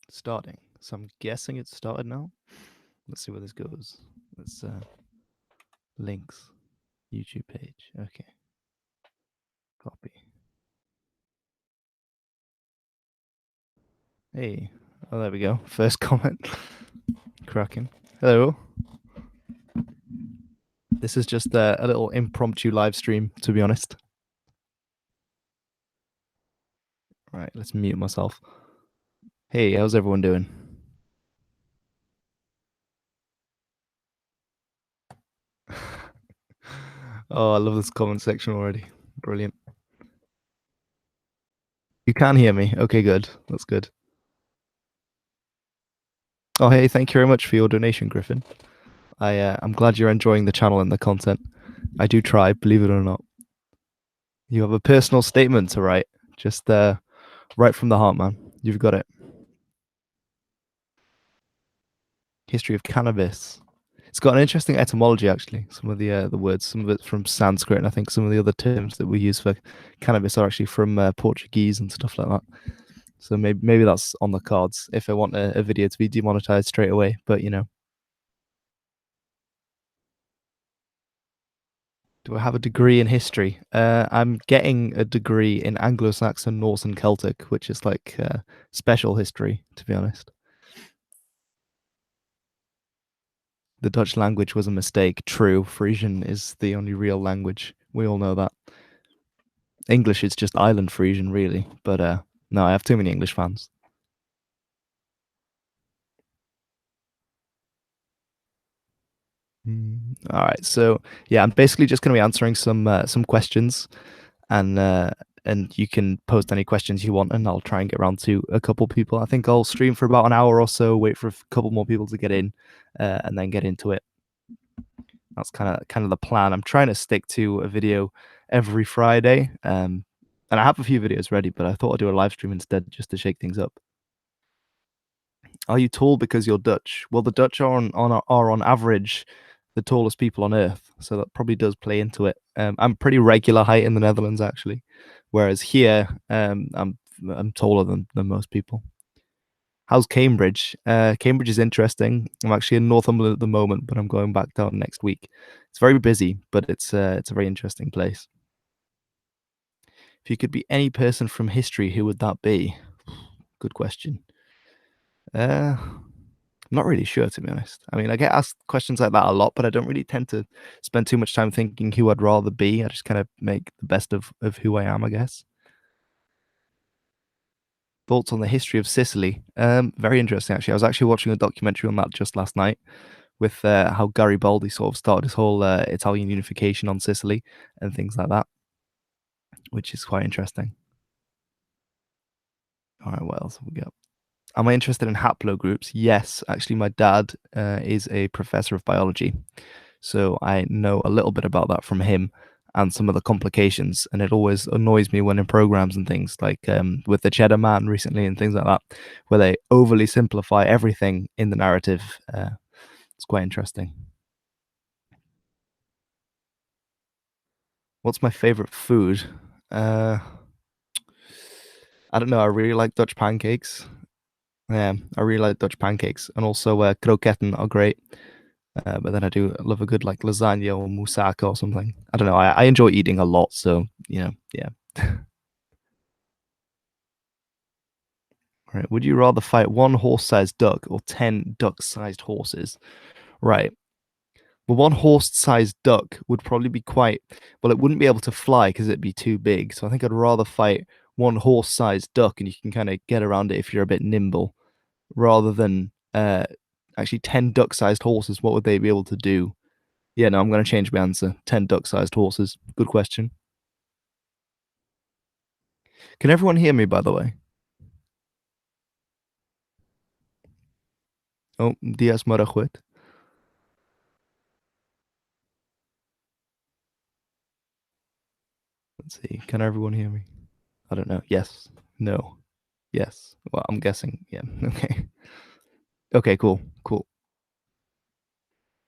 Starting. So I'm guessing it's started now. Let's see where this goes. Let's links. YouTube page. Okay. Copy. Hey. Oh, there we go. First comment. Cracking. Hello. This is just a little impromptu live stream, to be honest. Right, let's mute myself. Hey, how's everyone doing? Oh, I love this comment section already. Brilliant. You can hear me. Okay, good. That's good. Oh, hey, thank you very much for your donation, Griffin. I'm glad you're enjoying the channel and the content. I do try, believe it or not. You have a personal statement to write, just right from the heart, man. You've got it. History of cannabis. It's got an interesting etymology, actually. Some of the words, some of it's from Sanskrit, and I think some of the other terms that we use for cannabis are actually from Portuguese and stuff like that. So maybe that's on the cards if I want a video to be demonetized straight away. But you know, do I have a degree in history? I'm getting a degree in Anglo-Saxon, Norse, and Celtic, which is like special history, to be honest. The Dutch language was a mistake. True, Frisian is the only real language. We all know that. English is just island Frisian, really. But no, I have too many English fans. All right, so yeah, I'm basically just going to be answering some questions, and you can post any questions you want, and I'll try and get around to a couple people. I think I'll stream for about an hour or so, wait for a couple more people to get in, and then get into it. That's kind of the plan. I'm trying to stick to a video every Friday, and I have a few videos ready, but I thought I'd do a live stream instead just to shake things up. Are you tall because you're Dutch? Well, the Dutch are on average the tallest people on earth, so that probably does play into it. I'm pretty regular height in the Netherlands actually, whereas here I'm taller than most people. How's Cambridge? Cambridge is interesting. I'm actually in Northumberland at the moment, but I'm going back down next week. It's very busy, but it's a very interesting place. If you could be any person from history, who would that be? Good question. I'm not really sure, to be honest. I mean, I get asked questions like that a lot, but I don't really tend to spend too much time thinking who I'd rather be. I just kind of make the best of who I am, I guess. Thoughts on the history of Sicily? Very interesting, actually. I was actually watching a documentary on that just last night with how Garibaldi sort of started his whole Italian unification on Sicily and things like that, which is quite interesting. All right, what else have we got? Am I interested in haplogroups? Yes, actually, my dad is a professor of biology, so I know a little bit about that from him and some of the complications. And it always annoys me when in programs and things like with the Cheddar Man recently and things like that, where they overly simplify everything in the narrative. It's quite interesting. What's my favorite food? Uh, I don't know. I really like Dutch pancakes. Yeah, I really like Dutch pancakes, and also kroketten are great. But then I do love a good like lasagna or moussaka or something. I don't know. I enjoy eating a lot, so you know, yeah. Right. Would you rather fight one horse-sized duck or 10 duck-sized horses? Right. Well, one horse-sized duck would probably be quite well. It wouldn't be able to fly because it'd be too big. So I think I'd rather fight one horse-sized duck, and you can kind of get around it if you're a bit nimble, rather than actually 10 duck-sized horses. What would they be able to do? Yeah, no, I'm going to change my answer. 10 duck-sized horses. Good question. Can everyone hear me, by the way? Oh, Diaz Marajuet. Let's see. Can everyone hear me? I don't know. Yes. No. Yes. Well, I'm guessing. Yeah. Okay. Okay, cool. Cool.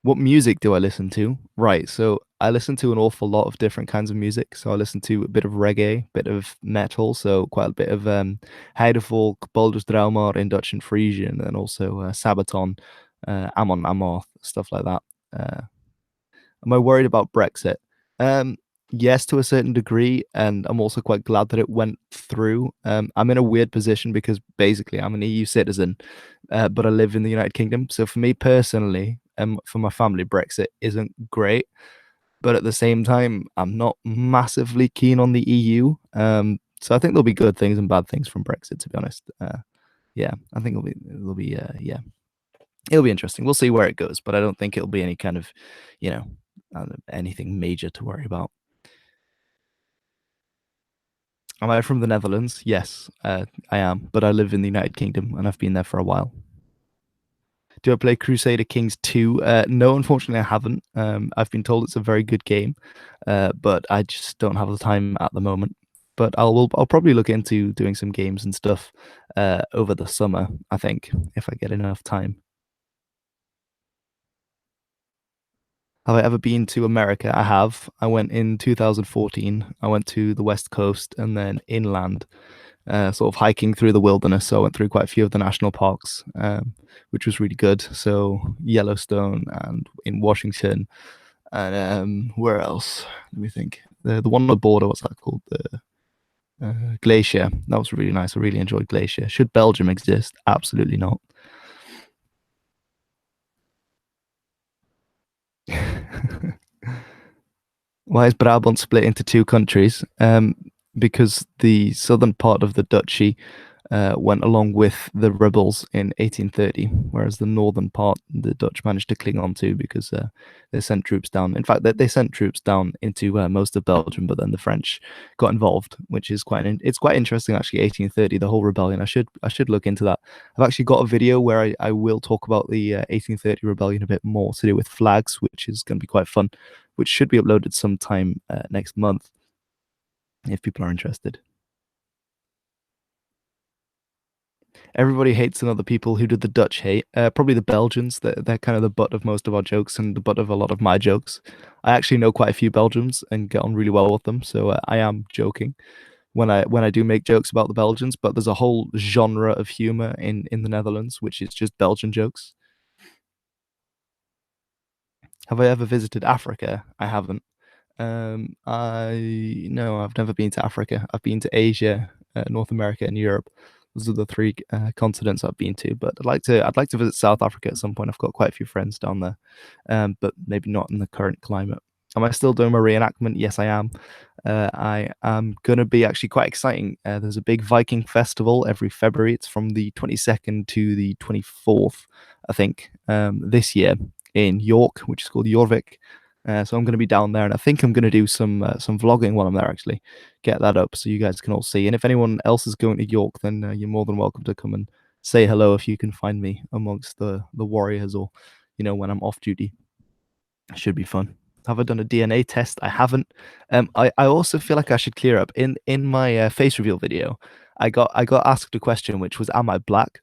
What music do I listen to? Right, so I listen to an awful lot of different kinds of music. So I listen to a bit of reggae, bit of metal, so quite a bit of Heidevolk, Baldur's Drama in Dutch and Frisian, and also Sabaton, Amon Amarth, stuff like that. Uh, Am I worried about Brexit? Um, yes, to a certain degree, and I'm also quite glad that it went through. I'm in a weird position because basically I'm an EU citizen, but I live in the United Kingdom. So for me personally, for my family, Brexit isn't great. But at the same time, I'm not massively keen on the EU. So I think there'll be good things and bad things from Brexit, to be honest. Yeah, I think yeah, it'll be interesting. We'll see where it goes, but I don't think it'll be any kind of, you know, anything major to worry about. Am I from the Netherlands? Yes, I am, but I live in the United Kingdom and I've been there for a while. Do I play Crusader Kings 2? No, unfortunately, I haven't. I've been told it's a very good game, but I just don't have the time at the moment. But I'll probably look into doing some games and stuff over the summer, I think, if I get enough time. Have I ever been to America? I have. I went in 2014. I went to the West Coast and then inland, sort of hiking through the wilderness. So I went through quite a few of the national parks, which was really good. So Yellowstone and in Washington, and where else? Let me think. The one on the border, what's that called? The Glacier. That was really nice. I really enjoyed Glacier. Should Belgium exist? Absolutely not. Why is Brabant split into two countries? Because the southern part of the duchy went along with the rebels in 1830, whereas the northern part the Dutch managed to cling on to because they sent troops down. In fact, they sent troops down into most of Belgium, but then the French got involved, which is it's quite interesting actually. 1830, the whole rebellion. I should look into that. I've actually got a video where I will talk about the 1830 rebellion a bit more to do with flags, which is going to be quite fun, which should be uploaded sometime next month if people are interested. Everybody hates on other people. Who did the Dutch hate? Probably the Belgians. They're kind of the butt of most of our jokes and the butt of a lot of my jokes. I actually know quite a few Belgians and get on really well with them, so I am joking when I do make jokes about the Belgians. But there's a whole genre of humor in the Netherlands, which is just Belgian jokes. Have I ever visited Africa? I haven't. I no, I've never been to Africa. I've been to Asia, North America, and Europe. Those are the three continents I've been to. But I'd like to visit South Africa at some point. I've got quite a few friends down there, but maybe not in the current climate. Am I still doing my reenactment? Yes, I am. I am gonna be actually quite exciting. There's a big Viking festival every February. It's from the 22nd to the 24th, I think, this year in York, which is called Jorvik. So I'm going to be down there, and I think I'm going to do some vlogging while I'm there. Actually, get that up so you guys can all see. And if anyone else is going to York, then you're more than welcome to come and say hello if you can find me amongst the warriors, or when I'm off duty. It should be fun. Have I done a DNA test? I haven't. I also feel like I should clear up in my face reveal video. I got asked a question which was, "Am I black?"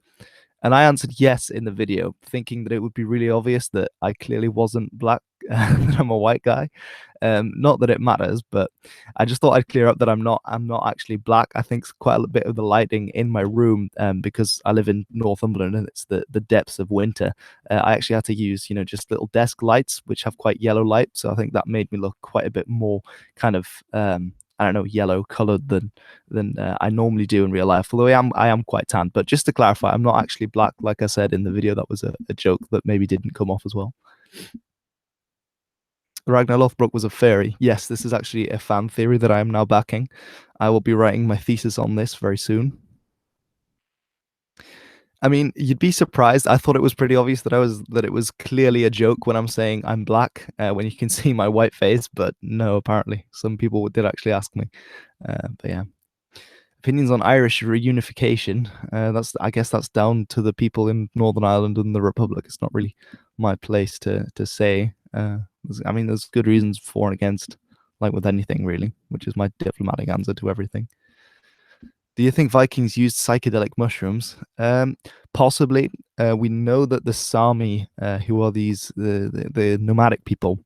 And I answered yes in the video, thinking that it would be really obvious that I clearly wasn't black, that I'm a white guy. Not that it matters, but I just thought I'd clear up that I'm not actually black. I think quite a bit of the lighting in my room, because I live in Northumberland and it's the depths of winter. I actually had to use, just little desk lights, which have quite yellow light. So I think that made me look quite a bit more kind of I don't know, yellow colored than I normally do in real life. Although I am quite tan. But just to clarify, I'm not actually black. Like I said in the video, that was a joke that maybe didn't come off as well. Ragnar Lothbrok was a fairy. Yes, this is actually a fan theory that I am now backing. I will be writing my thesis on this very soon. I mean, you'd be surprised. I thought it was pretty obvious that it was clearly a joke when I'm saying I'm black, when you can see my white face. But no, apparently some people did actually ask me. But yeah. Opinions on Irish reunification. I guess that's down to the people in Northern Ireland and the Republic. It's not really my place to say. I mean, there's good reasons for and against, like with anything really, which is my diplomatic answer to everything. Do you think Vikings used psychedelic mushrooms? Possibly. We know that the Sami, who are the nomadic people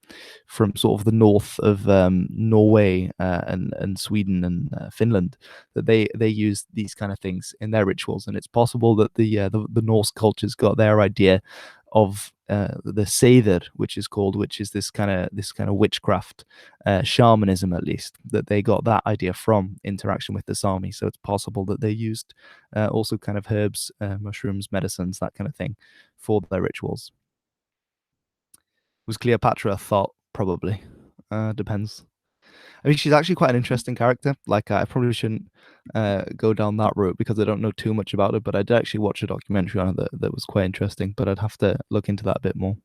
from sort of the north of Norway and Sweden and Finland, that they use these kind of things in their rituals, and it's possible that the Norse cultures got their idea of the Seidr, which is this kind of witchcraft, shamanism at least, that they got that idea from interaction with the Sami. So it's possible that they used also kind of herbs, mushrooms, medicines, that kind of thing for their rituals. Was Cleopatra a thought? Probably. Depends. I mean, she's actually quite an interesting character. Like, I probably shouldn't go down that route because I don't know too much about it, but I did actually watch a documentary on it that was quite interesting, but I'd have to look into that a bit more.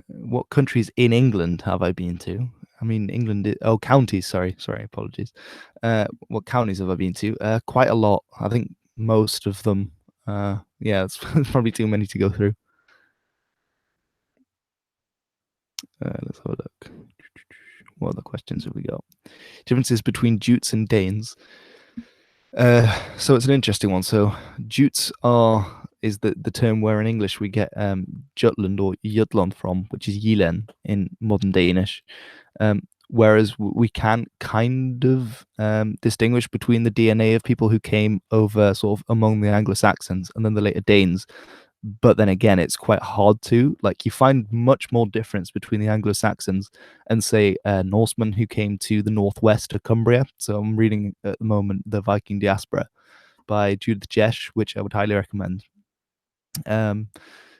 What countries in England have I been to? I mean, oh, counties. Sorry, apologies. What counties have I been to? Quite a lot. I think most of them. Yeah, it's probably too many to go through. Let's have a look. What other questions have we got? Differences between Jutes and Danes. So it's an interesting one. So Jutes is the term where in English we get Jutland or Jutland from, which is Jylland in modern Danish. Whereas we can kind of distinguish between the DNA of people who came over sort of among the Anglo-Saxons and then the later Danes. But then again, it's quite hard to, like, you find much more difference between the Anglo-Saxons and say Norsemen who came to the northwest of Cumbria. So I'm reading at the moment The Viking Diaspora by Judith Jesch, which I would highly recommend.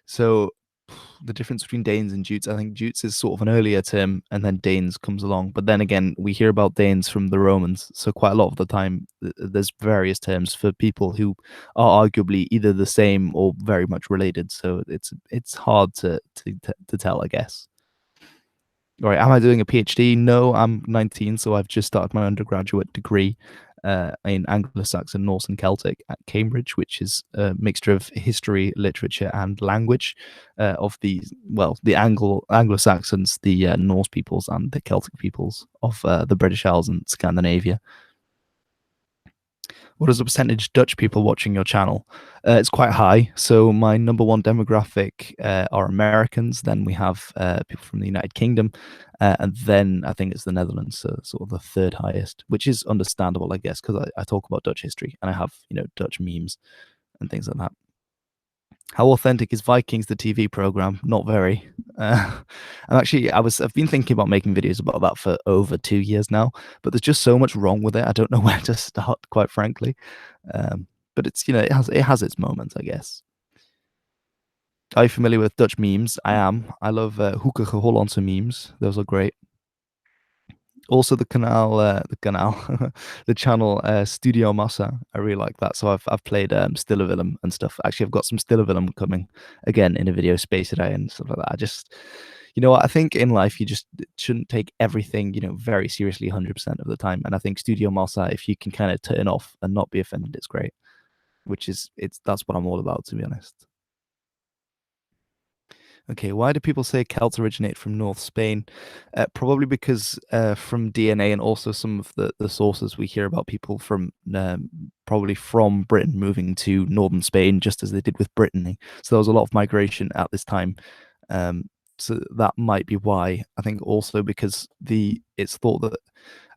So the difference between Danes and Jutes, I think Jutes is sort of an earlier term, and then Danes comes along. But then again, we hear about Danes from the Romans, so quite a lot of the time there's various terms for people who are arguably either the same or very much related. So it's hard to tell, I guess. All right, am I doing a PhD? No, I'm 19, so I've just started my undergraduate degree in Anglo-Saxon, Norse, and Celtic at Cambridge, which is a mixture of history, literature, and language of the Anglo-Saxons, the Norse peoples, and the Celtic peoples of the British Isles and Scandinavia. What is the percentage Dutch people watching your channel? It's quite high. So my number one demographic are Americans. Then we have people from the United Kingdom, and then I think it's the Netherlands, so sort of the third highest, which is understandable, I guess, because I talk about Dutch history and I have Dutch memes and things like that. How authentic is Vikings, the TV program? Not very. I've been thinking about making videos about that for over 2 years now, but there's just so much wrong with it. I don't know where to start, quite frankly. But it's it has its moments, I guess. Are you familiar with Dutch memes? I am. I love Hoekige Hollandse memes. Those are great. Also the channel Studio Massa. I really like that. So I've played Stillevillum and stuff. Actually, I've got some Stillevillum coming again in a video space today and stuff like that. I just, what I think in life, you just shouldn't take everything very seriously 100% of the time. And I think Studio Massa, if you can kind of turn off and not be offended, it's great. That's what I'm all about, to be honest. Okay, why do people say Celts originate from North Spain? Probably because from DNA and also some of the sources we hear about people from probably from Britain moving to northern Spain, just as they did with Brittany. So there was a lot of migration at this time. So that might be why. I think also because it's thought that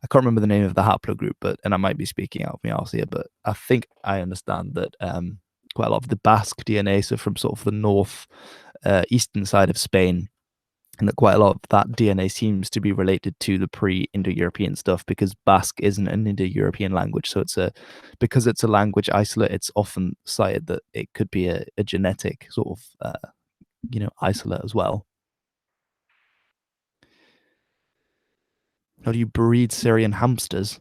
I can't remember the name of the haplogroup, and I might be speaking out of my arse here, but I think I understand that quite a lot of the Basque DNA, so from sort of the north eastern side of Spain, and that quite a lot of that DNA seems to be related to the pre-Indo-European stuff because Basque isn't an Indo-European language. So because it's a language isolate, it's often cited that it could be a genetic sort of isolate as well. How do you breed Syrian hamsters?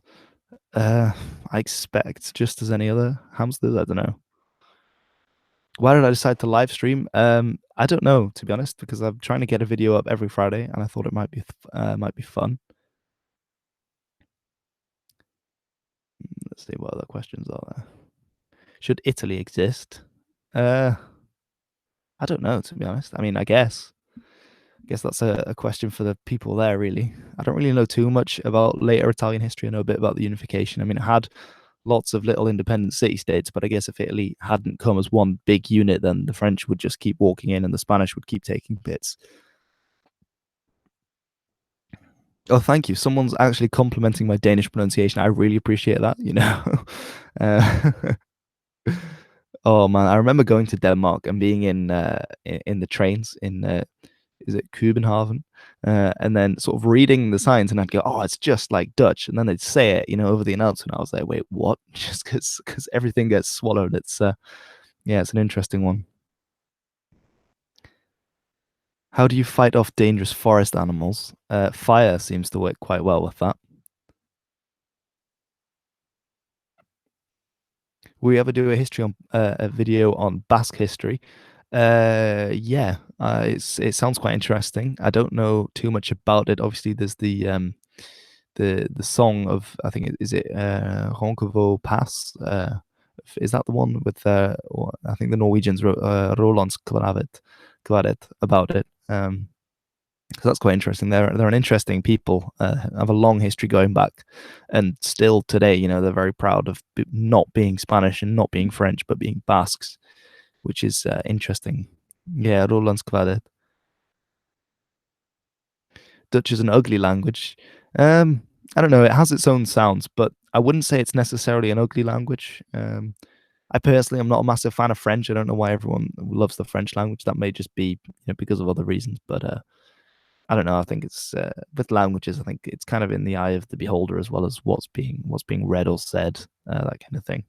I expect just as any other hamsters. I don't know. Why did I decide to live stream? I don't know, to be honest, because I'm trying to get a video up every Friday, and I thought it might be fun. Let's see what other questions are there. Should Italy exist? I don't know, to be honest. I mean, I guess that's a question for the people there, really. I don't really know too much about later Italian history. I know a bit about the unification. I mean, it had lots of little independent city states. But I guess if Italy hadn't come as one big unit, then the French would just keep walking in and the Spanish would keep taking bits. Oh, thank you. Someone's actually complimenting my Danish pronunciation. I really appreciate that, you know. uh, oh man, I remember going to Denmark and being in the trains in is it Copenhagen? And then sort of reading the signs, and I'd go, "Oh, it's just like Dutch," and then they'd say it, you know, over the announcer, and I was like, "Wait, what?" Just because everything gets swallowed. It's yeah, it's an interesting one. How do you fight off dangerous forest animals? Fire seems to work quite well with that. Will we ever do a history on a video on Basque history? Yeah, it sounds quite interesting. I don't know too much about it. Obviously, there's the song of I think is it Ronkevo Pass. Is that the one with I think the Norwegians wrote Roland's Kvaret about it. So that's quite interesting. They're an interesting people. Have a long history going back, and still today, you know, they're very proud of not being Spanish and not being French, but being Basques, which is interesting. Yeah, Roland's Kvaret. Dutch is an ugly language. I don't know. It has its own sounds, but I wouldn't say it's necessarily an ugly language. I personally am not a massive fan of French. I don't know why everyone loves the French language. That may just be, you know, because of other reasons, but I don't know. I think it's with languages. I think it's kind of in the eye of the beholder as well as what's being read or said, that kind of thing.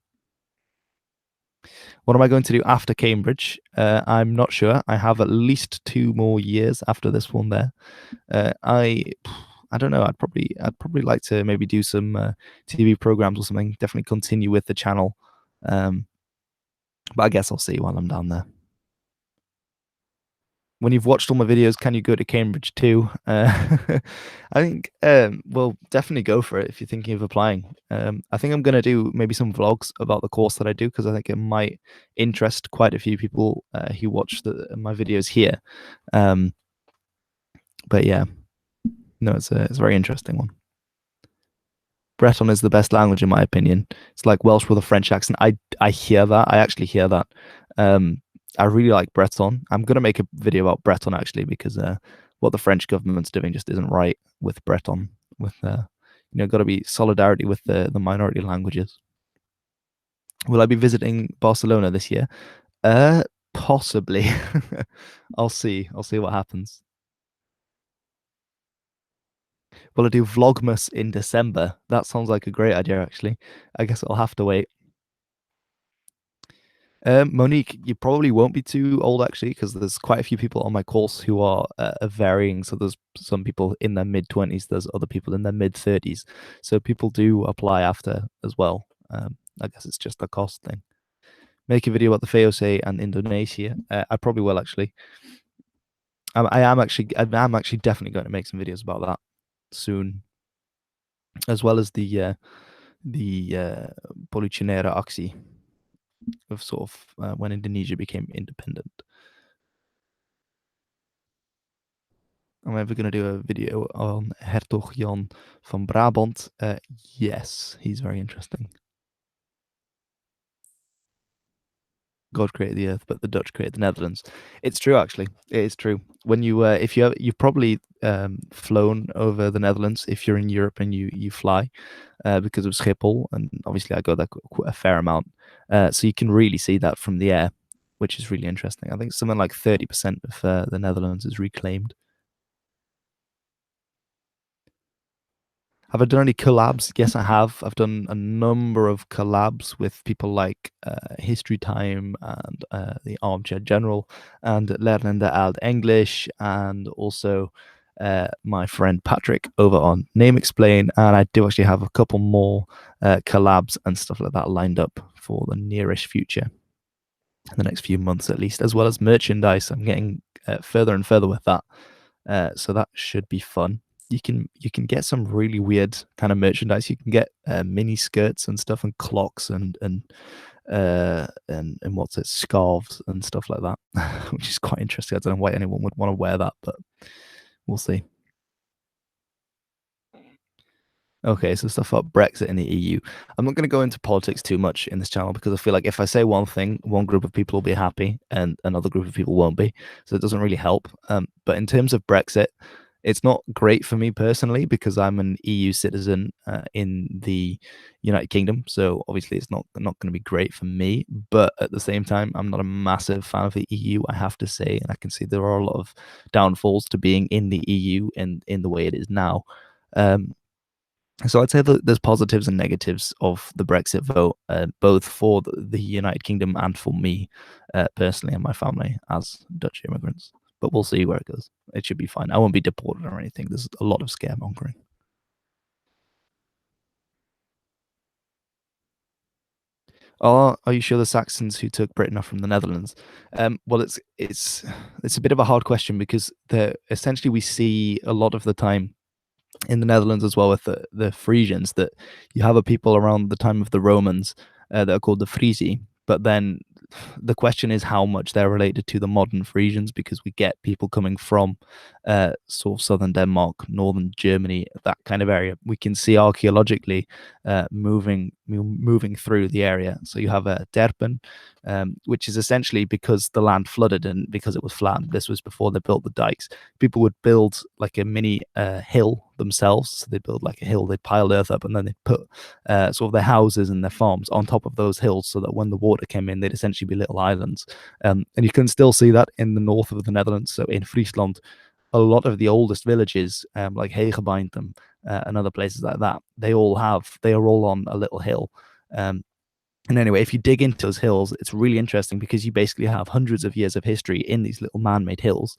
What am I going to do after Cambridge? I'm not sure. I have at least 2 more years after this one. There, uh, I I don't know. I'd probably like to maybe do some TV programs or something. Definitely continue with the channel, um, but I guess I'll see while I'm down there. When you've watched all my videos, can you go to Cambridge too? I think, well, definitely go for it if you're thinking of applying. I think I'm going to do maybe some vlogs about the course that I do because I think it might interest quite a few people who watch my videos here. Um, but yeah, no, it's a very interesting one. Breton is the best language in my opinion. It's like Welsh with a French accent. I hear that. I actually hear that. Um, I really like Breton. I'm gonna make a video about Breton actually because what the French government's doing just isn't right with Breton. With got to be solidarity with the minority languages. Will I be visiting Barcelona this year? Possibly. I'll see. I'll see what happens. Will I do Vlogmas in December? That sounds like a great idea, actually. I guess I'll have to wait. Monique, you probably won't be too old actually, because there's quite a few people on my course who are varying. So there's some people in their mid 20s, there's other people in their mid 30s. So people do apply after as well. I guess it's just a cost thing. Make a video about the VOC and Indonesia. I probably will actually. I am actually definitely going to make some videos about that soon, as well as the Policinera Aksi of sort of when Indonesia became independent. I'm ever going to do a video on Hertog Jan van Brabant. Yes, he's very interesting. God created the earth, but the Dutch created the Netherlands. It's true, actually. It is true. When you, if you've probably flown over the Netherlands if you're in Europe and you fly, because of Schiphol, and obviously I go there a fair amount. So you can really see that from the air, which is really interesting. I think something like 30% of the Netherlands is reclaimed. Have I done any collabs? Yes, I have. I've done a number of collabs with people like History Time and the Armchair General and Lernende Oud English, and also my friend Patrick over on Name Explain. And I do actually have a couple more collabs and stuff like that lined up for the nearish future, in the next few months at least, as well as merchandise. I'm getting further and further with that, so that should be fun. You can get some really weird kind of merchandise. You can get mini skirts and stuff, and clocks, and what's it, scarves and stuff like that, which is quite interesting. I don't know why anyone would want to wear that, but we'll see. Okay, so stuff about Brexit and the EU. I'm not going to go into politics too much in this channel because I feel like if I say one thing, one group of people will be happy and another group of people won't be. So it doesn't really help. But in terms of Brexit, it's not great for me personally because I'm an EU citizen in the United Kingdom. So obviously it's not going to be great for me. But at the same time, I'm not a massive fan of the EU, I have to say. And I can see there are a lot of downfalls to being in the EU and in the way it is now. Um, so I'd say that there's positives and negatives of the Brexit vote, both for the United Kingdom and for me personally and my family as Dutch immigrants. But we'll see where it goes. It should be fine. I won't be deported or anything. There's a lot of scaremongering. Are you sure the Saxons who took Britain are from the Netherlands? Well, it's a bit of a hard question because essentially we see a lot of the time in the Netherlands as well with the Frisians that you have a people around the time of the Romans that are called the Frisi, but then the question is how much they're related to the modern Frisians because we get people coming from sort of southern Denmark, northern Germany, that kind of area. We can see archaeologically moving through the area. So you have a Derpen, which is essentially because the land flooded and because it was flat. This was before they built the dikes. People would build like a mini hill themselves. So they'd build like a hill, they'd pile earth up, and then they'd put sort of their houses and their farms on top of those hills so that when the water came in, they'd essentially be little islands. And you can still see that in the north of the Netherlands. So in Friesland, a lot of the oldest villages, like Hegebeintem and other places like that, they are all on a little hill. Um, and anyway, if you dig into those hills, it's really interesting because you basically have hundreds of years of history in these little man-made hills.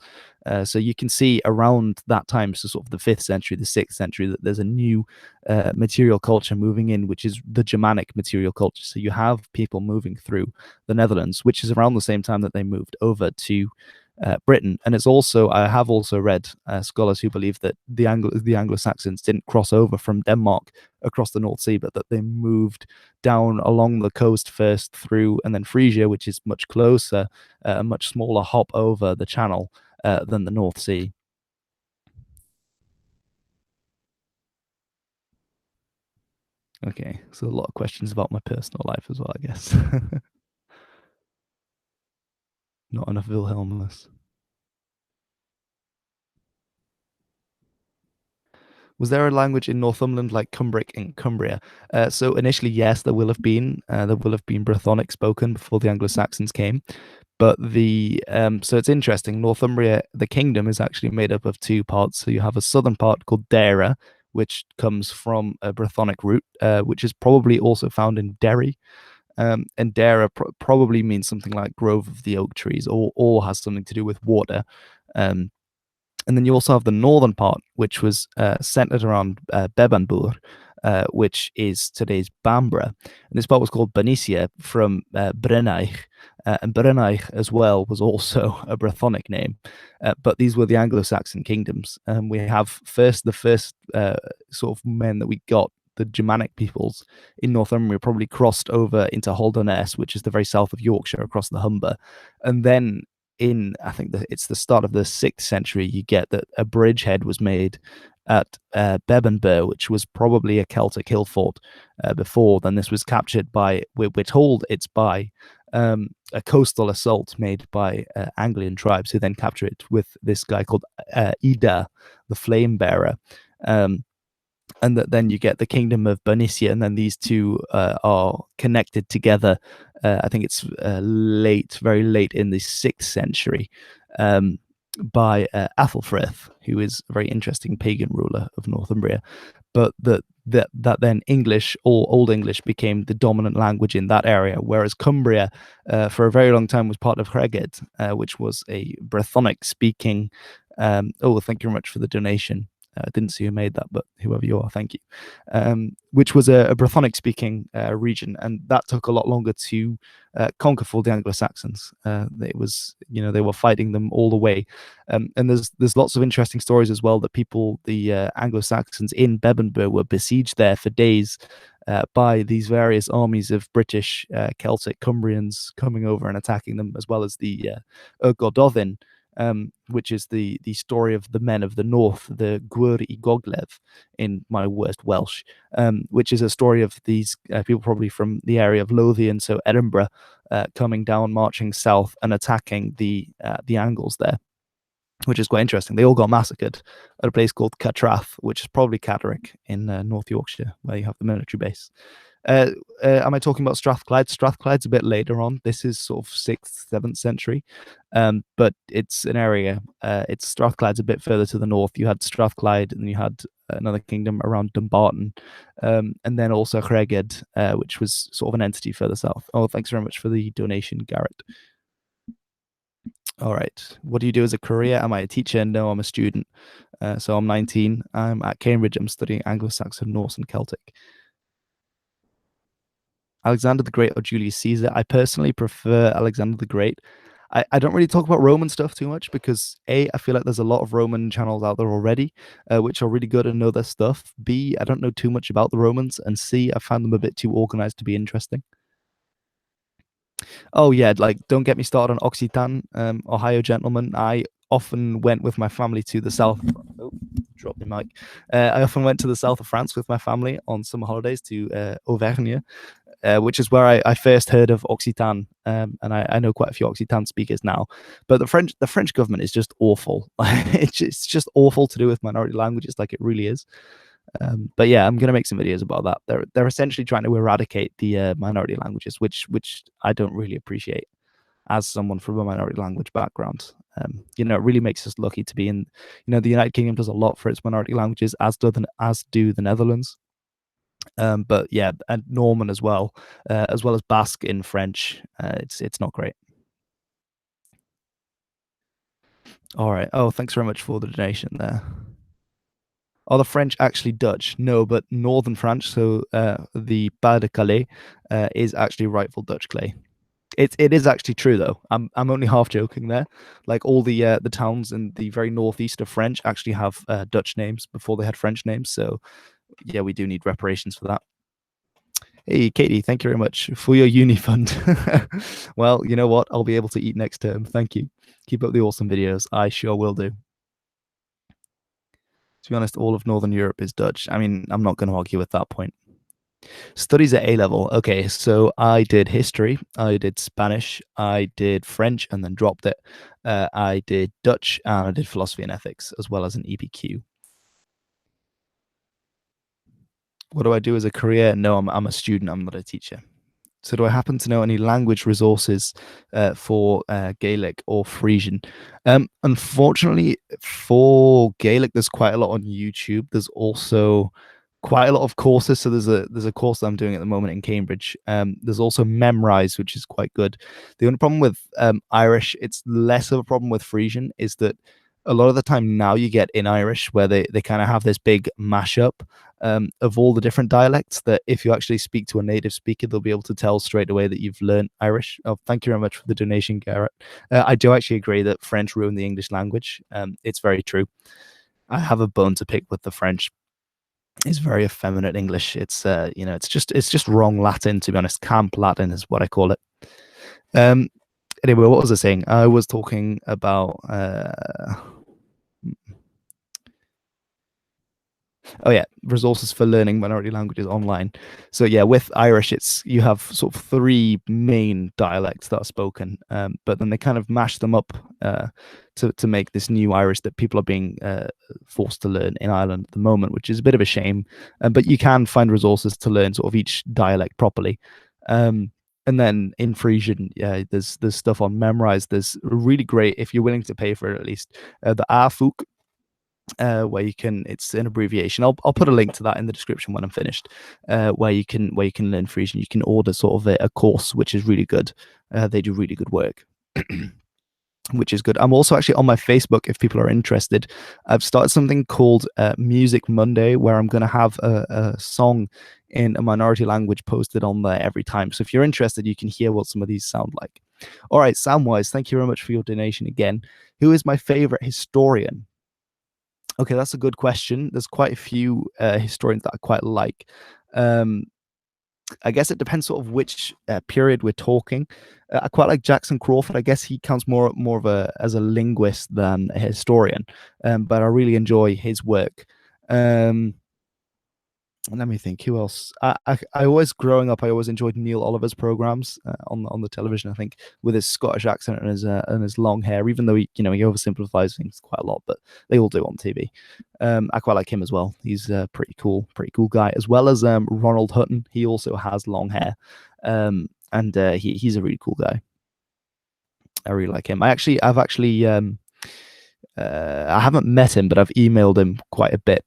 So you can see around that time, so sort of the 5th century, the 6th century, that there's a new material culture moving in, which is the Germanic material culture. So you have people moving through the Netherlands, which is around the same time that they moved over to Britain. And I have also read scholars who believe that the Anglo-Saxons didn't cross over from Denmark across the North Sea, but that they moved down along the coast first through, and then Frisia, which is much closer, a much smaller hop over the channel than the North Sea. Okay, so a lot of questions about my personal life as well, I guess. Not enough Wilhelmus. Was there a language in Northumberland like Cumbric in Cumbria? So initially, yes, there will have been. There will have been Brythonic spoken before the Anglo-Saxons came. But so it's interesting. Northumbria, the kingdom, is actually made up of two parts. So you have a southern part called Dara, which comes from a Brythonic root, which is probably also found in Derry. And Dara probably means something like grove of the oak trees, or has something to do with water. Um, and then you also have the northern part, which was centered around Bebanbur, which is today's Bambara. And this part was called Benicia from Brenaich. And Brenaich as well was also a Brythonic name. But these were the Anglo-Saxon kingdoms. We have the first sort of men that we got, the Germanic peoples in Northumbria, probably crossed over into Holderness, which is the very south of Yorkshire across the Humber. And then I think that it's the start of the 6th century, you get that a bridgehead was made at Bebenber, which was probably a Celtic hill fort before. Then this was captured by, we're told it's by a coastal assault made by Anglian tribes who then capture it with this guy called Ida, the flame bearer. And that then you get the kingdom of Bernicia, and then these two are connected together. I think it's very late in the 6th century, by Athelfrith, who is a very interesting pagan ruler of Northumbria. But that then English, or Old English, became the dominant language in that area, whereas Cumbria, for a very long time, was part of Hreged, which was a Brythonic speaking. Thank you very much for the donation. I didn't see who made that, but whoever you are, thank you. Which was a Brythonic speaking region, and that took a lot longer to conquer for the Anglo-Saxons. It was, they were fighting them all the way. And there's lots of interesting stories as well that the Anglo-Saxons in Bebenber were besieged there for days by these various armies of British, Celtic, Cumbrians coming over and attacking them, as well as the Gododin, which is the story of the men of the north, the Gwr I Goglev, in my worst Welsh, which is a story of these people probably from the area of Lothian, so Edinburgh, coming down, marching south, and attacking the Angles there, which is quite interesting. They all got massacred at a place called Catrath, which is probably Catterick in North Yorkshire, where you have the military base. Am I talking about Strathclyde? Strathclyde's a bit later on. This is sort of 6th, 7th century, but it's an area. It's Strathclyde's a bit further to the north. You had Strathclyde, and you had another kingdom around Dumbarton, and then also Creged, which was sort of an entity further south. Oh, thanks very much for the donation, Garrett. All right. What do you do as a career? Am I a teacher? No, I'm a student. So I'm 19. I'm at Cambridge. I'm studying Anglo-Saxon, Norse, and Celtic. Alexander the Great or Julius Caesar? I personally prefer Alexander the Great. I don't really talk about Roman stuff too much because A, I feel like there's a lot of Roman channels out there already, which are really good and know their stuff. B, I don't know too much about the Romans. And C, I find them a bit too organized to be interesting. Oh yeah, like don't get me started on Occitan, Ohio gentleman. I often went with my family to the south. Oh, drop the mic. I often went to the south of France with my family on summer holidays to Auvergne, which is where I first heard of Occitan, and I know quite a few Occitan speakers now. But the French government is just awful. It's just awful to do with minority languages, like it really is. But yeah, I'm gonna make some videos about that. They're essentially trying to eradicate the minority languages, which I don't really appreciate as someone from a minority language background. It really makes us lucky to be in. The United Kingdom does a lot for its minority languages, as do the Netherlands. But yeah, and Norman as well as Basque in French. It's not great. All right. Oh, thanks very much for the donation there. Are the French actually Dutch? No, but northern France, so the Pas de Calais, is actually rightful Dutch clay. It is actually true though. I'm only half joking there. Like all the towns in the very northeast of French actually have Dutch names before they had French names. So yeah, we do need reparations for that. Hey, Katie, thank you very much for your uni fund. Well, you know what? I'll be able to eat next term. Thank you. Keep up the awesome videos. I sure will do. To be honest, all of Northern Europe is Dutch. I mean, I'm not going to argue with that point. Studies at A level. Okay, so I did history, I did Spanish, I did French, and then dropped it. I did Dutch, and I did philosophy and ethics, as well as an EPQ. What do I do as a career? No, I'm a student. I'm not a teacher. So, do I happen to know any language resources for Gaelic or Frisian? Unfortunately, for Gaelic, there's quite a lot on YouTube. There's also quite a lot of courses. So there's a course that I'm doing at the moment in Cambridge. There's also Memrise, which is quite good. The only problem with Irish, it's less of a problem with Frisian, is that a lot of the time now you get in Irish where they kind of have this big mashup of all the different dialects that if you actually speak to a native speaker, they'll be able to tell straight away that you've learned Irish. Oh, thank you very much for the donation, Garrett. I do actually agree that French ruined the English language. It's very true. I have a bone to pick with the French. It's very effeminate English. It's just wrong Latin, to be honest. Camp Latin is what I call it. Anyway, what was I saying? I was talking about oh yeah, resources for learning minority languages online. So yeah, with Irish, you have sort of three main dialects that are spoken, but then they kind of mash them up to make this new Irish that people are being forced to learn in Ireland at the moment, which is a bit of a shame. But you can find resources to learn sort of each dialect properly. And then in Frisian, yeah, there's stuff on Memrise. There's really great, if you're willing to pay for it at least, the Afuk, where you can, it's an abbreviation. I'll put a link to that in the description when I'm finished, where you can learn Frisian. You can order sort of a course which is really good. They do really good work. Which is good. I'm also actually on my Facebook if people are interested. I've started something called Music Monday, where I'm going to have a song in a minority language posted on there every time. So if you're interested, you can hear what some of these sound like. All right, Samwise, thank you very much for your donation again. Who is my favorite historian? Okay, that's a good question. There's quite a few historians that I quite like. Um, I guess it depends sort of which period we're talking. I quite like Jackson Crawford. I guess he counts more of a as a linguist than a historian, but I really enjoy his work. Um, Let me think. Who else? I always growing up, I always enjoyed Neil Oliver's programs on the television. I think with his Scottish accent and his long hair, even though he oversimplifies things quite a lot, but they all do on TV. I quite like him as well. He's a pretty cool guy, as well as Ronald Hutton. He also has long hair, and he's a really cool guy. I really like him. I've actually I haven't met him, but I've emailed him quite a bit,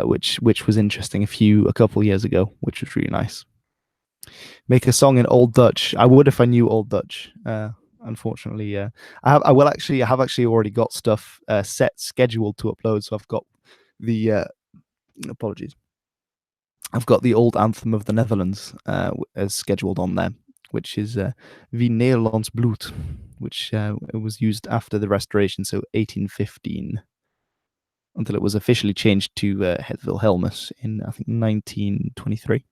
which was interesting a couple of years ago, which was really nice. Make a song in Old Dutch. I would if I knew Old Dutch. Unfortunately, I have actually already got stuff scheduled to upload. So I've got the apologies. I've got the old anthem of the Netherlands as scheduled on there, which is Wie Nederlands Bloed, which it was used after the Restoration, so 1815, until it was officially changed to Het Wilhelmus in, I think, 1923.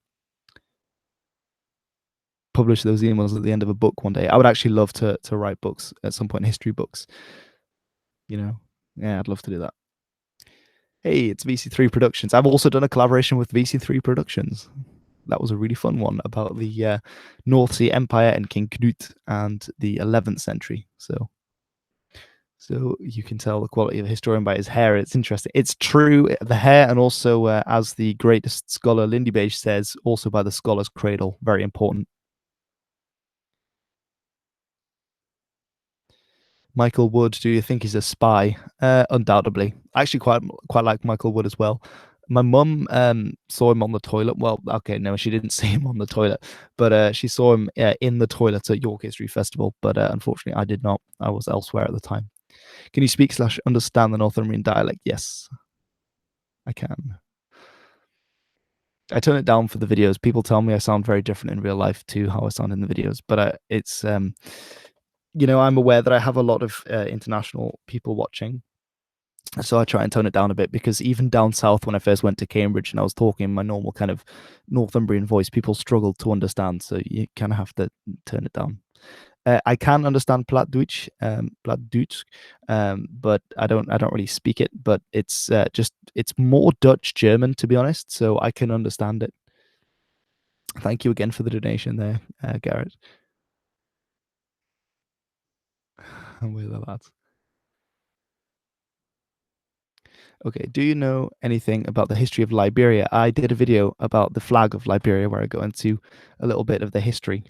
Publish those emails at the end of a book one day. I would actually love to write books at some point, history books. Yeah, I'd love to do that. Hey, it's VC3 Productions. I've also done a collaboration with VC3 Productions. That was a really fun one about the North Sea Empire and King Knut and the 11th century. So you can tell the quality of a historian by his hair. It's interesting. It's true, the hair, and also, as the greatest scholar Lindy Beige says, also by the scholar's cradle. Very important. Michael Wood, do you think he's a spy? Undoubtedly. I actually quite like Michael Wood as well. My mum saw him on the toilet. Well, okay, no, she didn't see him on the toilet, but she saw him in the toilet at York History Festival. But unfortunately, I did not. I was elsewhere at the time. Can you speak / understand the Northumbrian dialect? Yes, I can. I turn it down for the videos. People tell me I sound very different in real life to how I sound in the videos, but it's I'm aware that I have a lot of international people watching, so I try and tone it down a bit, because even down south, when I first went to Cambridge and I was talking in my normal kind of Northumbrian voice, people struggled to understand. So you kind of have to turn it down. I can understand Plattdeutsch, but I don't really speak it. But it's it's more Dutch German, to be honest. So I can understand it. Thank you again for the donation there, Garrett. With the lads. Okay, do you know anything about the history of Liberia? I did a video about the flag of Liberia where I go into a little bit of the history.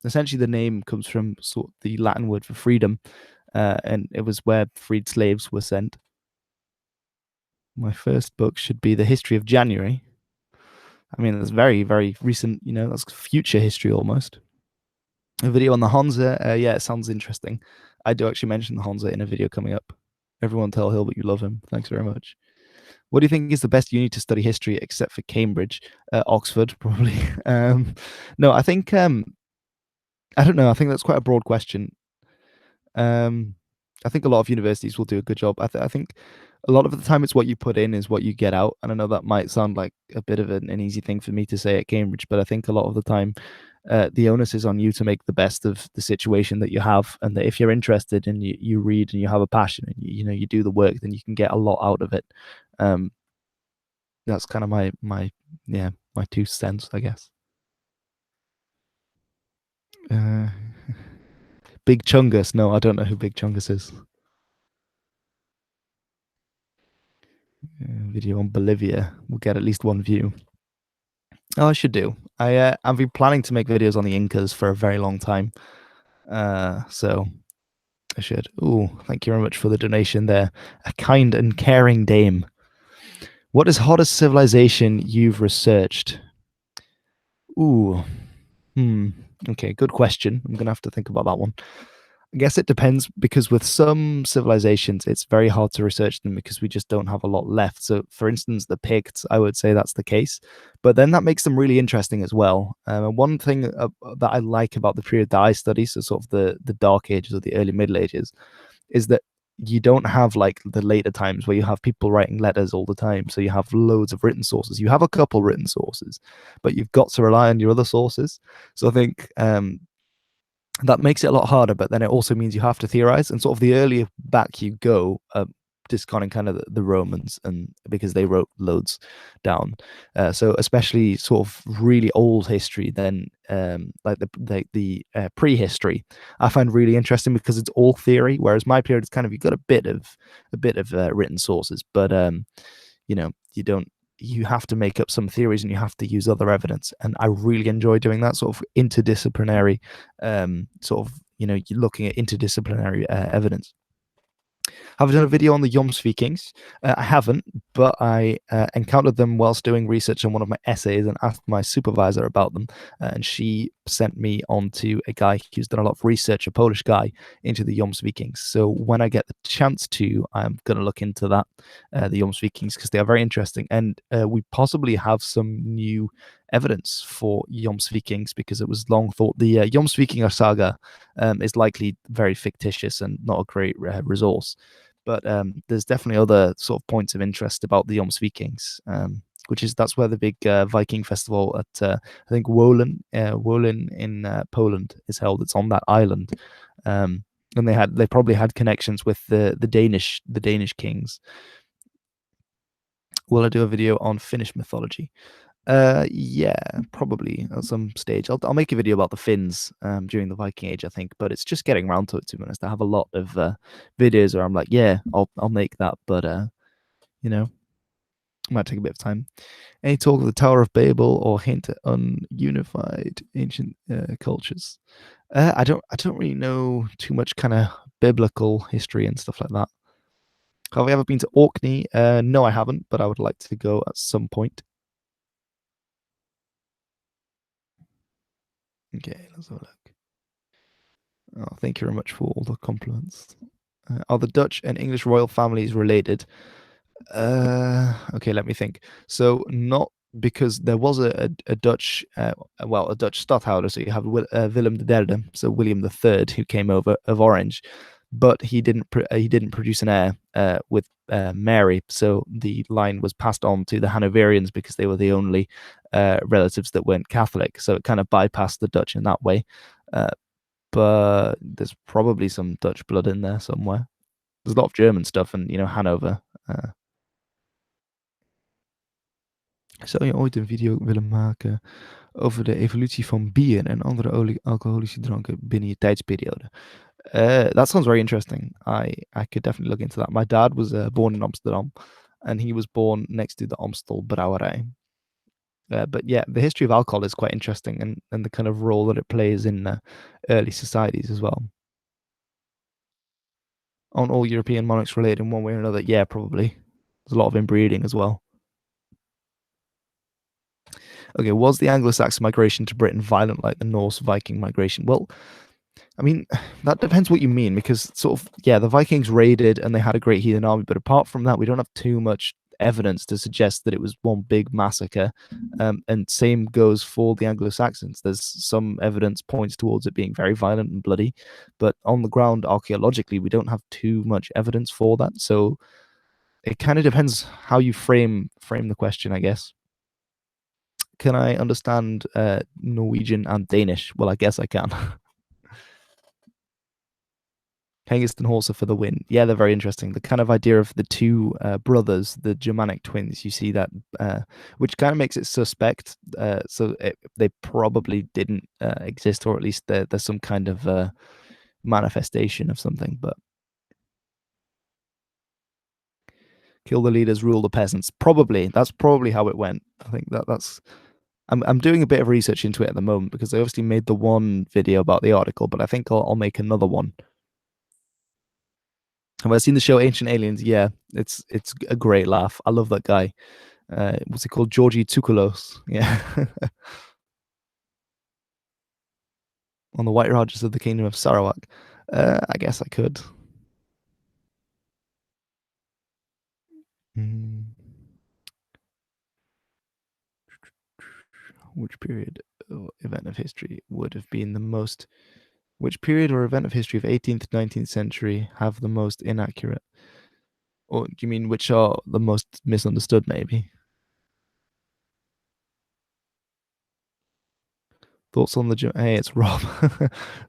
Essentially, the name comes from the Latin word for freedom, and it was where freed slaves were sent. My first book should be The History of January. I mean, that's very, very recent, that's future history almost. A video on the Hansa, yeah, it sounds interesting. I do actually mention the Hansa in a video coming up. Everyone tell Hilbert you love him. Thanks very much. What do you think is the best uni to study history except for Cambridge? Oxford, probably. No, I think I don't know. I think that's quite a broad question. I think a lot of universities will do a good job. I think a lot of the time it's what you put in is what you get out. And I know that might sound like a bit of an easy thing for me to say at Cambridge, but I think a lot of the time the onus is on you to make the best of the situation that you have, and that if you're interested and you read and you have a passion and you do the work, then you can get a lot out of it. That's kind of my 2 cents, I guess. Big Chungus. No, I don't know who Big Chungus is. Video on Bolivia. We'll get at least 1 view. Oh, I should do. I've been planning to make videos on the Incas for a very long time. So I should. Ooh, thank you very much for the donation there. A kind and caring dame. What is hottest civilization you've researched? Ooh. Okay, good question. I'm gonna have to think about that one. I guess it depends, because with some civilizations, it's very hard to research them because we just don't have a lot left. So, for instance, the Picts, I would say that's the case. But then that makes them really interesting as well. And one thing that I like about the period that I study, so sort of the Dark Ages or the early Middle Ages, is that you don't have like the later times where you have people writing letters all the time. So you have loads of written sources. You have a couple written sources, but you've got to rely on your other sources. So I think that makes it a lot harder, but then it also means you have to theorize. And sort of the earlier back you go, discounting kind of the Romans, and because they wrote loads down. So especially sort of really old history, then like the prehistory, I find really interesting because it's all theory. Whereas my period is kind of, you've got a bit of written sources, but you don't, you have to make up some theories and you have to use other evidence. And I really enjoy doing that sort of interdisciplinary, sort of, you're looking at interdisciplinary evidence. Have I done a video on the Jomsvikings? I haven't, but I encountered them whilst doing research on one of my essays and asked my supervisor about them. And she sent me on to a guy who's done a lot of research, a Polish guy, into the Jomsvikings. So when I get the chance to, I'm going to look into that, the Jomsvikings, because they are very interesting. And we possibly have some new evidence for Jomsvikings, because it was long thought the Jomsvikingar saga is likely very fictitious and not a great resource. But there's definitely other sort of points of interest about the Jomsvikings, that's where the big Viking festival at I think Wolin in Poland is held. It's on that island, and they probably had connections with the Danish kings. Will I do a video on Finnish mythology? Yeah, probably at some stage. I'll make a video about the Finns during the Viking Age, I think, but it's just getting around to it, to be honest. I have a lot of videos where I'm like, yeah, I'll make that, but you know, it might take a bit of time. Any talk of the Tower of Babel or hint at ununified ancient cultures? I don't really know too much kind of biblical history and stuff like that. Have I ever been to Orkney? No, I haven't, but I would like to go at some point. Okay, let's have a look. Oh, thank you very much for all the compliments. Are the Dutch and English royal families related? Okay, let me think. So not, because there was a Dutch, a Dutch stadtholder. So you have Willem the Derde, so William the Third, who came over of Orange, but he didn't produce an heir with Mary. So the line was passed on to the Hanoverians because they were the only relatives that weren't Catholic. So it kind of bypassed the Dutch in that way. Uh, but there's probably some Dutch blood in there somewhere. There's a lot of German stuff, and Hanover. Zou je ooit een video willen maken over de evolutie van bier en andere alcoholische dranken binnen je tijdsperiode? That sounds very interesting. I could definitely look into that. My dad was born in Amsterdam, and he was born next to the Amstel Brouwerij. But yeah, the history of alcohol is quite interesting, and the kind of role that it plays in early societies as well. On all European monarchs related in one way or another? Yeah, probably. There's a lot of inbreeding as well. Okay, was the Anglo-Saxon migration to Britain violent like the Norse Viking migration? Well, I mean, that depends what you mean, because sort of, yeah, the Vikings raided and they had a great heathen army, but apart from that, we don't have too much evidence to suggest that it was one big massacre. And same goes for the Anglo-Saxons. There's some evidence points towards it being very violent and bloody, but on the ground, archaeologically, we don't have too much evidence for that. So it kind of depends how you frame the question, I guess. Can I understand Norwegian and Danish? Well, I guess I can. Hengist and Horsa for the win. Yeah, they're very interesting. The kind of idea of the two brothers, the Germanic twins, you see that, which kind of makes it suspect. They probably didn't exist, or at least there's some kind of manifestation of something. But kill the leaders, rule the peasants. Probably that's probably how it went. I think that's. I'm doing a bit of research into it at the moment, because I obviously made the one video about the article, but I think I'll make another one. Have I seen the show Ancient Aliens? Yeah, it's a great laugh. I love that guy. What's he called? Georgie Tsoukalos. Yeah. On the White Rogers of the Kingdom of Sarawak. I guess I could. Mm. Which period or event of history would have been the most Which period or event of history of 18th to 19th century have the most inaccurate? Or do you mean which are the most misunderstood, maybe? Thoughts on the hey, it's Rob.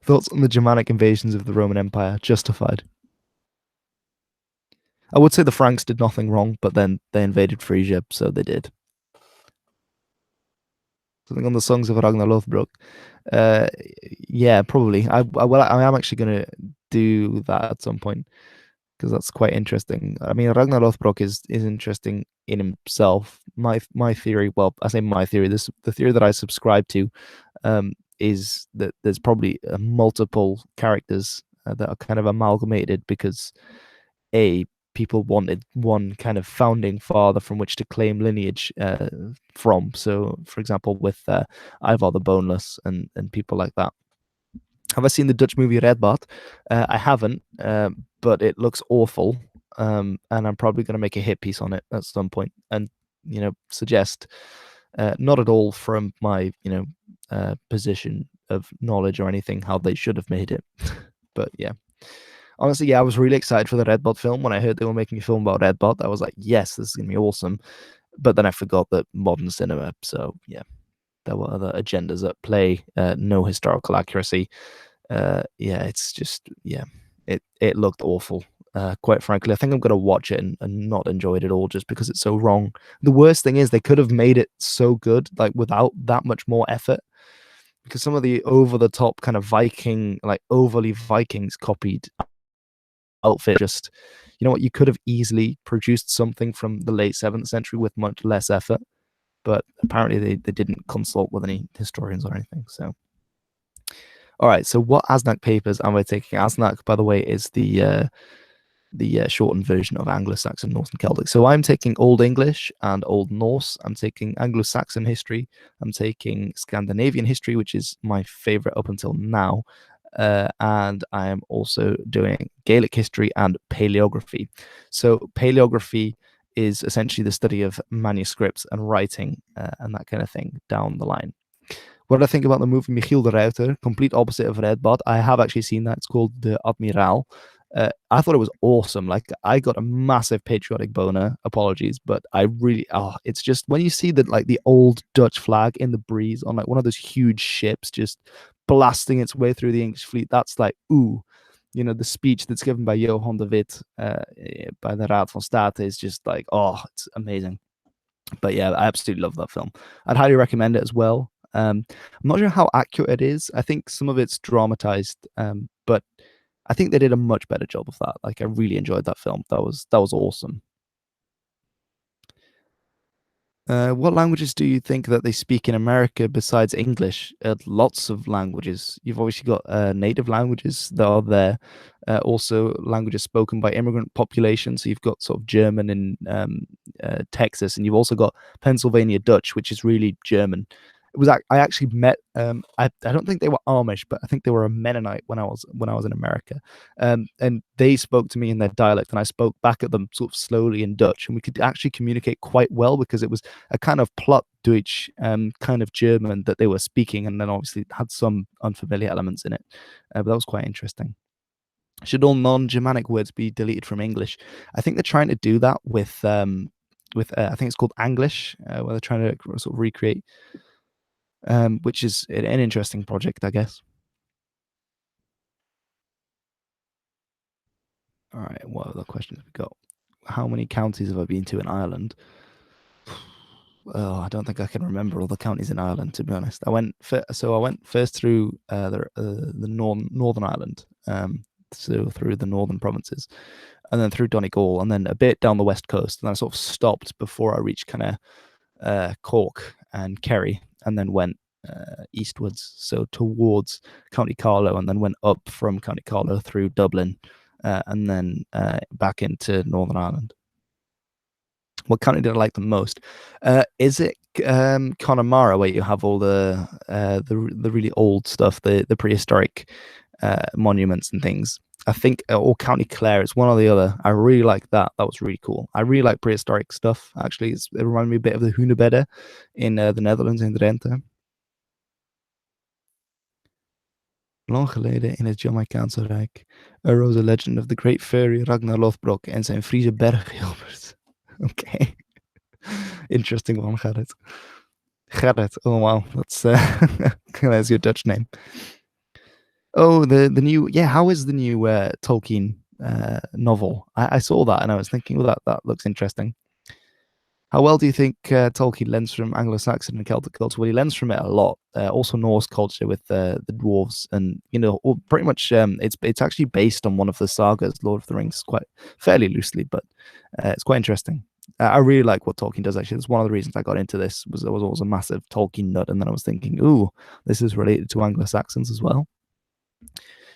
Thoughts on the Germanic invasions of the Roman Empire? Justified. I would say the Franks did nothing wrong, but then they invaded Frisia, so they did. Something on the songs of Ragnar Lothbrok. Uh, yeah, probably. Well, I am actually gonna do that at some point because that's quite interesting. I mean, Ragnar Lothbrok is interesting in himself. My theory, well, I say my theory. The theory that I subscribe to, is that there's probably multiple characters that are kind of amalgamated because a people wanted one kind of founding father from which to claim lineage from. So, for example, with Ivar the Boneless and people like that. Have I seen the Dutch movie Redbot? I haven't, but it looks awful, and I'm probably going to make a hit piece on it at some point, and suggest not at all from my position of knowledge or anything how they should have made it, but yeah. Honestly, yeah, I was really excited for the Redbot film. When I heard they were making a film about Redbot, I was like, yes, this is gonna be awesome. But then I forgot that modern cinema. So yeah, there were other agendas at play. No historical accuracy. Yeah, it's just yeah, it looked awful. Quite frankly, I think I'm gonna watch it and not enjoy it at all just because it's so wrong. The worst thing is they could have made it so good, like without that much more effort. Because some of the over the top kind of Viking, like overly Vikings copied outfit, just you know what, you could have easily produced something from the late 7th century with much less effort, but apparently they didn't consult with any historians or anything. So all right, so what Asnak papers am I taking? Asnak, by the way, is the shortened version of Anglo-Saxon, Norse, and Celtic. So I'm taking Old English and Old Norse. I'm taking Anglo-Saxon history. I'm taking Scandinavian history, which is my favorite up until now. And I am also doing Gaelic history and paleography. So paleography is essentially the study of manuscripts and writing and that kind of thing down the line. What did I think about the movie Michiel de Ruiter? Complete opposite of Redbot. I have actually seen that. It's called The Admiraal. I thought it was awesome. Like I got a massive patriotic boner. Apologies, but I really it's just when you see that like the old Dutch flag in the breeze on like one of those huge ships just blasting its way through the English fleet. That's like ooh, the speech that's given by Johan de Witt by the Raad van State is just like it's amazing. But yeah, I absolutely love that film. I'd highly recommend it as well. I'm not sure how accurate it is. I think some of it's dramatized, but I think they did a much better job of that. Like I really enjoyed that film. That was awesome. What languages do you think that they speak in America besides English? Lots of languages. You've obviously got native languages that are there. Also, languages spoken by immigrant populations. So you've got sort of German in Texas, and you've also got Pennsylvania Dutch, which is really German. I actually met I don't think they were Amish, but I think they were a Mennonite when I was in America, and they spoke to me in their dialect, and I spoke back at them sort of slowly in Dutch, and we could actually communicate quite well because it was a kind of plot Deutsch, kind of German that they were speaking, and then obviously had some unfamiliar elements in it, but that was quite interesting. Should all non-Germanic words be deleted from English? I think they're trying to do that with I think it's called Anglish, where they're trying to sort of recreate, which is an interesting project, I guess. All right, what other questions have we got? How many counties have I been to in Ireland? Oh, I don't think I can remember all the counties in Ireland, to be honest. I went first through the Northern Ireland, so through the northern provinces, and then through Donegal, and then a bit down the west coast, and then I sort of stopped before I reached kind of Cork and Kerry, and then went eastwards, so towards County Carlow, and then went up from County Carlow through Dublin, and then back into Northern Ireland. What county did I like the most? Is it Connemara, where you have all the really old stuff, the prehistoric monuments and things? I think, or County Clare. It's one or the other. I really like that. That was really cool. I really like prehistoric stuff. Actually, it reminded me a bit of the Hunebedden in the Netherlands in Drenthe. Lang geleden in het Jamaicaanse Rijk arose a legend of the great fairy Ragnar Lothbrok en zijn Friese berg Hilbert. Okay. Interesting one, Gerrit. Gerrit. Oh wow, that's your Dutch name. Oh, the new, yeah. How is the new Tolkien novel? I saw that and I was thinking, well, that looks interesting. How well do you think Tolkien lends from Anglo-Saxon and Celtic culture? Well, he lends from it a lot. Also Norse culture with the dwarves, and pretty much it's actually based on one of the sagas, Lord of the Rings, quite fairly loosely, but it's quite interesting. I really like what Tolkien does. Actually, that's one of the reasons I got into this. Was I was always a massive Tolkien nut, and then I was thinking, ooh, this is related to Anglo-Saxons as well.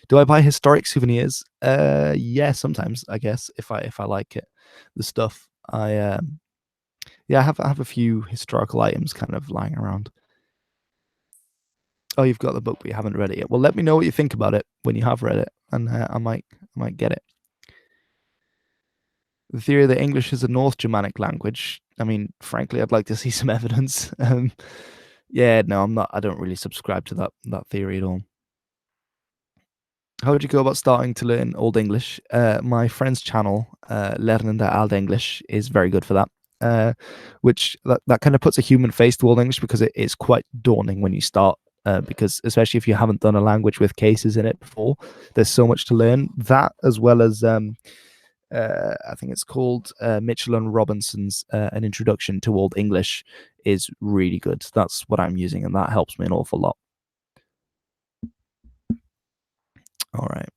Do I buy historic souvenirs? Yeah, sometimes I guess if I like it, the stuff. Yeah, I have a few historical items kind of lying around. Oh, you've got the book, but you haven't read it yet. Well, let me know what you think about it when you have read it, and I might get it. The theory that English is a North Germanic language. I mean, frankly, I'd like to see some evidence. Yeah, no, I'm not. I don't really subscribe to that theory at all. How would you go about starting to learn Old English? My friend's channel, Lernende Oud English, is very good for that. Which that kind of puts a human face to Old English because it is quite daunting when you start. Because especially if you haven't done a language with cases in it before, there's so much to learn. That as well as I think it's called Mitchell and Robinson's An Introduction to Old English is really good. That's what I'm using, and that helps me an awful lot. All right.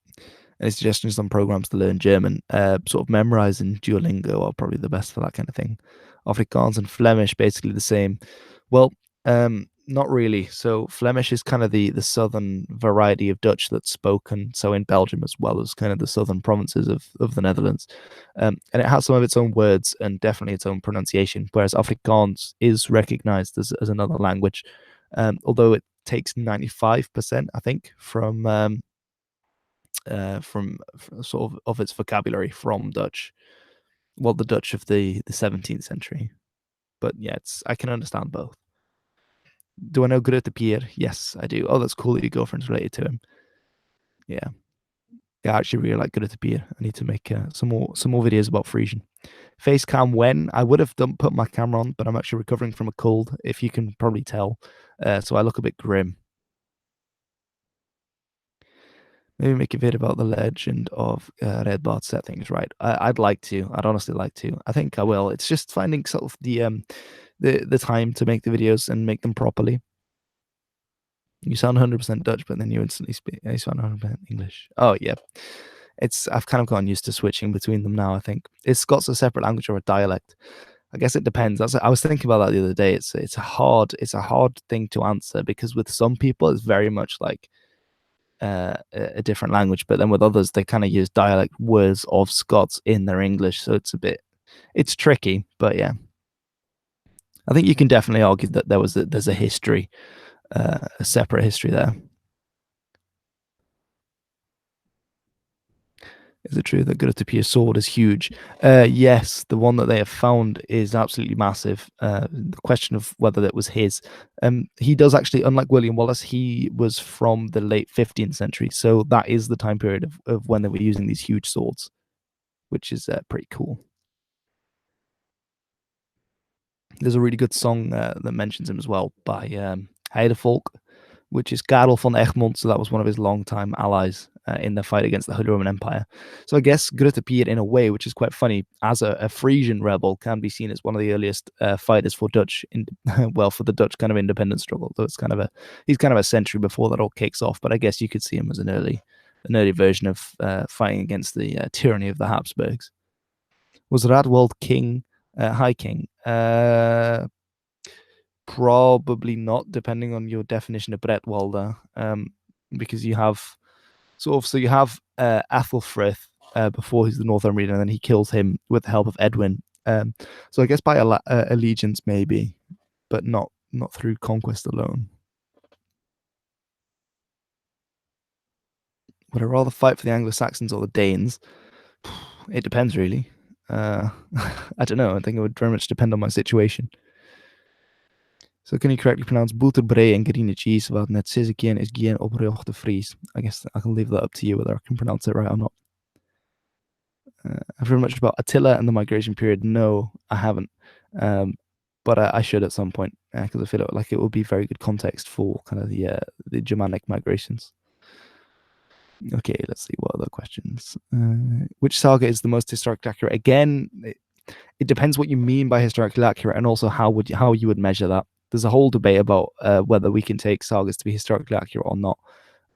Any suggestions on programs to learn German? Sort of memorizing Duolingo are probably the best for that kind of thing. Afrikaans and Flemish basically the same. Well, not really. So Flemish is kind of the southern variety of Dutch that's spoken. So in Belgium as well as kind of the southern provinces of the Netherlands, and it has some of its own words and definitely its own pronunciation. Whereas Afrikaans is recognized as another language, although it takes 95%, I think, from sort of its vocabulary from Dutch. Well, the Dutch of the 17th century. But yeah, I can understand both. Do I know Grete Pier? Yes, I do. Oh, that's cool that your girlfriend's related to him. Yeah. Yeah, I actually really like Grete Pier. I need to make some more videos about Frisian. Face cam when? I would have put my camera on, but I'm actually recovering from a cold, if you can probably tell. So I look a bit grim. Maybe make a vid about the legend of Red Bart set things right. I'd like to. I'd honestly like to. I think I will. It's just finding sort of the time to make the videos and make them properly. You sound 100% Dutch, but then you instantly speak. You sound 100% English. Oh yeah, I've kind of gotten used to switching between them now. I think it's Scots a separate language or a dialect. I guess it depends. I was thinking about that the other day. It's a hard thing to answer because with some people it's very much like a different language, but then with others they kind of use dialect words of Scots in their English, so it's tricky. But yeah, I think you can definitely argue that there's a history, a separate history there. Is it true that Gurutapir's sword is huge? Yes, the one that they have found is absolutely massive. The question of whether that was his. He does actually, unlike William Wallace, he was from the late 15th century. So that is the time period of when they were using these huge swords, which is pretty cool. There's a really good song that mentions him as well by Heidevolk, which is Karel von Egmont. So that was one of his longtime allies in the fight against the Holy Roman Empire. So I guess Grete Pier, in a way, which is quite funny, as a Frisian rebel, can be seen as one of the earliest fighters for for the Dutch kind of independence struggle. So he's kind of a century before that all kicks off. But I guess you could see him as an early version of fighting against the tyranny of the Habsburgs. Was Radwald king, High King? Probably not, depending on your definition of Bretwalda, because you have Athelfrith before he's the Northumbrian, and then he kills him with the help of Edwin. So I guess by allegiance, maybe, but not through conquest alone. Would I rather fight for the Anglo-Saxons or the Danes? It depends, really. I don't know. I think it would very much depend on my situation. So can you correctly pronounce boterbrei and green cheese? Wat net zes again is geen oprechte Fries. I guess I can leave that up to you whether I can pronounce it right or not. I've heard much about Attila and the migration period. No, I haven't. But I should at some point because I feel like it would be very good context for kind of the Germanic migrations. Okay, let's see what other questions. Which saga is the most historically accurate? Again, it depends what you mean by historically accurate, and also how you would measure that. There's a whole debate about whether we can take sagas to be historically accurate or not.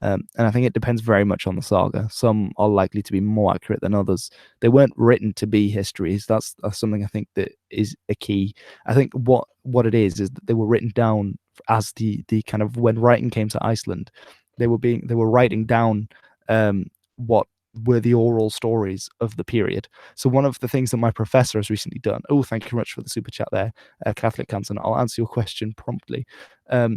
And I think it depends very much on the saga. Some are likely to be more accurate than others. They weren't written to be histories. That's something I think that is a key. I think what it is that they were written down as the kind of when writing came to Iceland, they were writing down what were the oral stories of the period. So one of the things that my professor has recently done. Oh, thank you very much for the super chat there, Catholic Canton. I'll answer your question promptly. But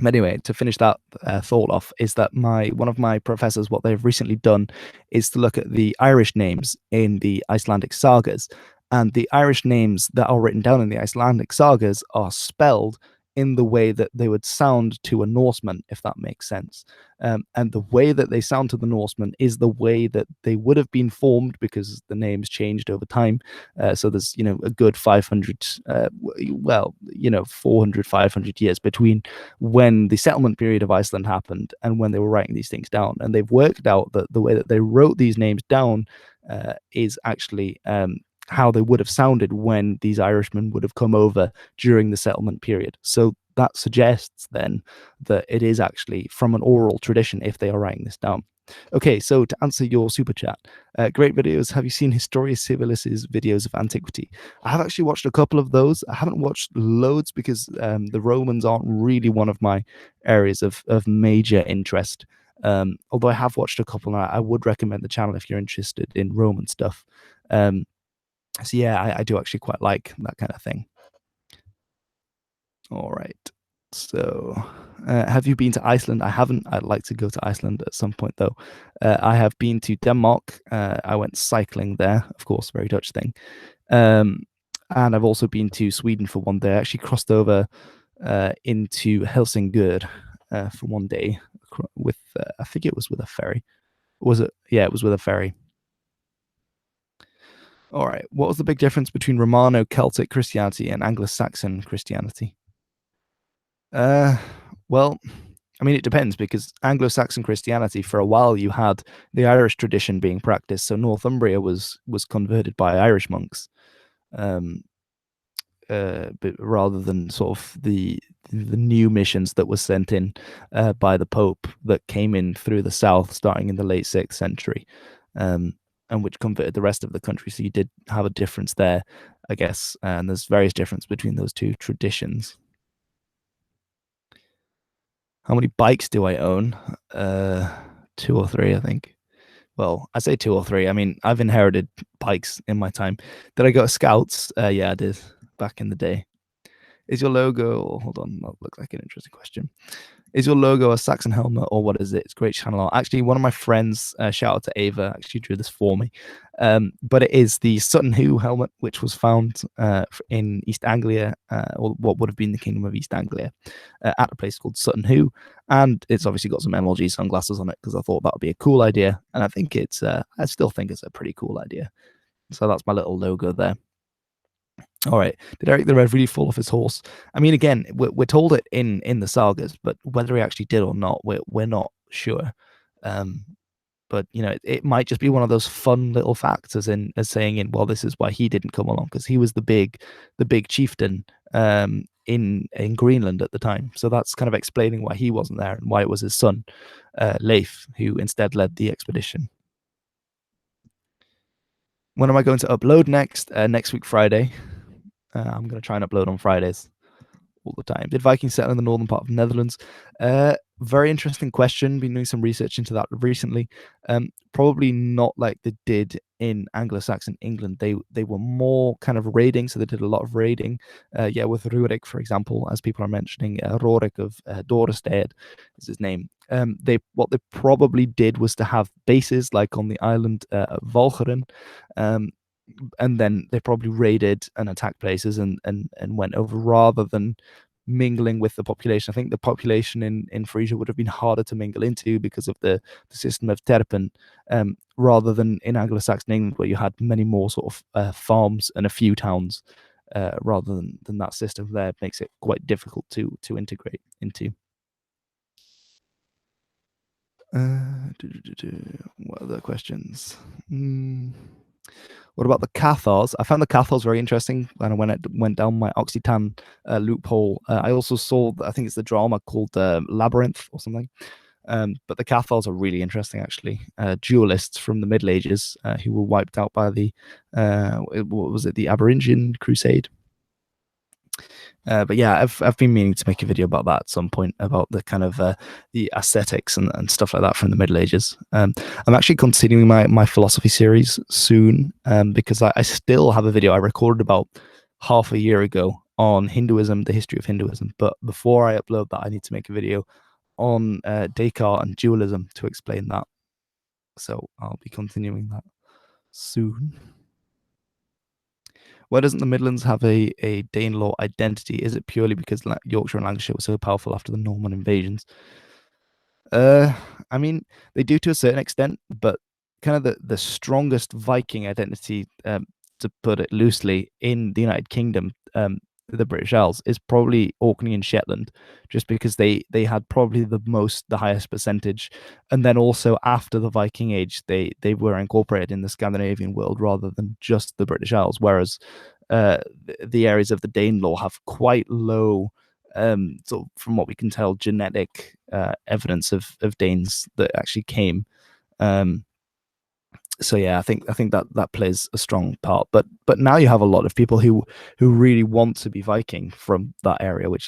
anyway, to finish that thought off, is that one of my professors, what they've recently done is to look at the Irish names in the Icelandic sagas. And the Irish names that are written down in the Icelandic sagas are spelled in the way that they would sound to a Norseman, if that makes sense. And the way that they sound to the Norseman is the way that they would have been formed because the names changed over time. So there's, a good 500, 400, 500 years between when the settlement period of Iceland happened and when they were writing these things down. And they've worked out that the way that they wrote these names down is actually how they would have sounded when these Irishmen would have come over during the settlement period. So that suggests then that it is actually from an oral tradition if they are writing this down. Okay, so to answer your super chat, great videos. Have you seen Historia Civilis's videos of antiquity? I have actually watched a couple of those. I haven't watched loads because the Romans aren't really one of my areas of major interest. Although I have watched a couple, and I would recommend the channel if you're interested in Roman stuff. So yeah, I do actually quite like that kind of thing. All right. So, have you been to Iceland? I haven't. I'd like to go to Iceland at some point, though. I have been to Denmark. I went cycling there, of course, very Dutch thing. And I've also been to Sweden for one day. I actually crossed over into Helsingør for one day with, I think it was with a ferry. Was it? Yeah, it was with a ferry. All right. What was the big difference between Romano-Celtic Christianity and Anglo-Saxon Christianity? Well, I mean, it depends because Anglo-Saxon Christianity, for a while, you had the Irish tradition being practiced. So Northumbria was converted by Irish monks, but rather than sort of the new missions that were sent in by the Pope that came in through the south, starting in the late 6th century. And which converted the rest of the country. So you did have a difference there, I guess. And there's various difference between those two traditions. How many bikes do I own? 2 or 3, I think. Well, I say 2 or 3. I mean, I've inherited bikes in my time. Did I go to Scouts? Yeah, I did back in the day. Is your logo? Hold on, that looks like an interesting question. Is your logo a Saxon helmet or what is it? It's great channel art. Actually, one of my friends, shout out to Ava, actually drew this for me. But it is the Sutton Hoo helmet, which was found in East Anglia, or what would have been the Kingdom of East Anglia, at a place called Sutton Hoo. And it's obviously got some MLG sunglasses on it because I thought that would be a cool idea. And I think I still think it's a pretty cool idea. So that's my little logo there. All right. Did Eric the Red really fall off his horse? I mean, again, we're told it in the sagas, but whether he actually did or not, we're not sure. But it might just be one of those fun little facts, as saying, well, this is why he didn't come along because he was the big chieftain in Greenland at the time. So that's kind of explaining why he wasn't there and why it was his son, Leif, who instead led the expedition. When am I going to upload next? Next week, Friday. I'm going to try and upload on Fridays all the time. Did Vikings settle in the northern part of the Netherlands? Very interesting question. Been doing some research into that recently. Probably not like they did in Anglo-Saxon England. They were more kind of raiding, so they did a lot of raiding. With Rurik, for example, as people are mentioning, Rorik of Dorestad is his name. What they probably did was to have bases like on the island of Walcheren, and then they probably raided and attacked places and went over rather than mingling with the population. I think the population in Frisia would have been harder to mingle into because of the system of terpen, rather than in Anglo-Saxon England, where you had many more sort of farms and a few towns, rather than that system there makes it quite difficult to integrate into. What other questions? What about the Cathars? I found the Cathars very interesting when I went down my Occitan loophole. I also saw, I think it's the drama called Labyrinth or something. But the Cathars are really interesting, actually. Duelists from the Middle Ages who were wiped out by the, what was it, the Aborigine Crusade. But yeah, I've been meaning to make a video about that at some point, about the kind of the aesthetics and stuff like that from the Middle Ages. I'm actually continuing my philosophy series soon, because I still have a video I recorded about half a year ago on Hinduism, the history of Hinduism. But before I upload that, I need to make a video on Descartes and dualism to explain that. So I'll be continuing that soon. Why doesn't the Midlands have a Danelaw identity? Is it purely because Yorkshire and Lancashire were so powerful after the Norman invasions? I mean, they do to a certain extent, but kind of the strongest Viking identity, to put it loosely, in the United Kingdom, the British Isles, is probably Orkney and Shetland, just because they had probably the highest percentage, and then also after the Viking Age, they were incorporated in the Scandinavian world rather than just the British Isles, whereas the areas of the Danelaw have quite low, sort of, from what we can tell, genetic evidence of Danes that actually came. So yeah, I think that plays a strong part. But now you have a lot of people who really want to be Viking from that area, which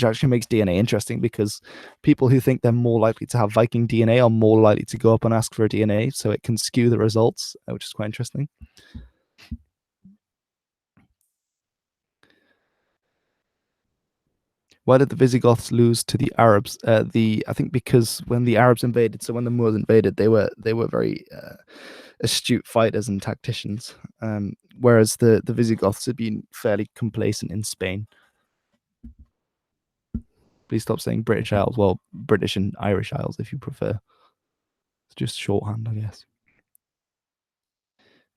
actually makes DNA interesting, because people who think they're more likely to have Viking DNA are more likely to go up and ask for a DNA, so it can skew the results, which is quite interesting. Why did the Visigoths lose to the Arabs? I think because when the Arabs invaded, so when the Moors invaded, they were very astute fighters and tacticians, whereas the Visigoths had been fairly complacent in Spain. Please stop saying British Isles. Well, British and Irish Isles, if you prefer. It's just shorthand, I guess.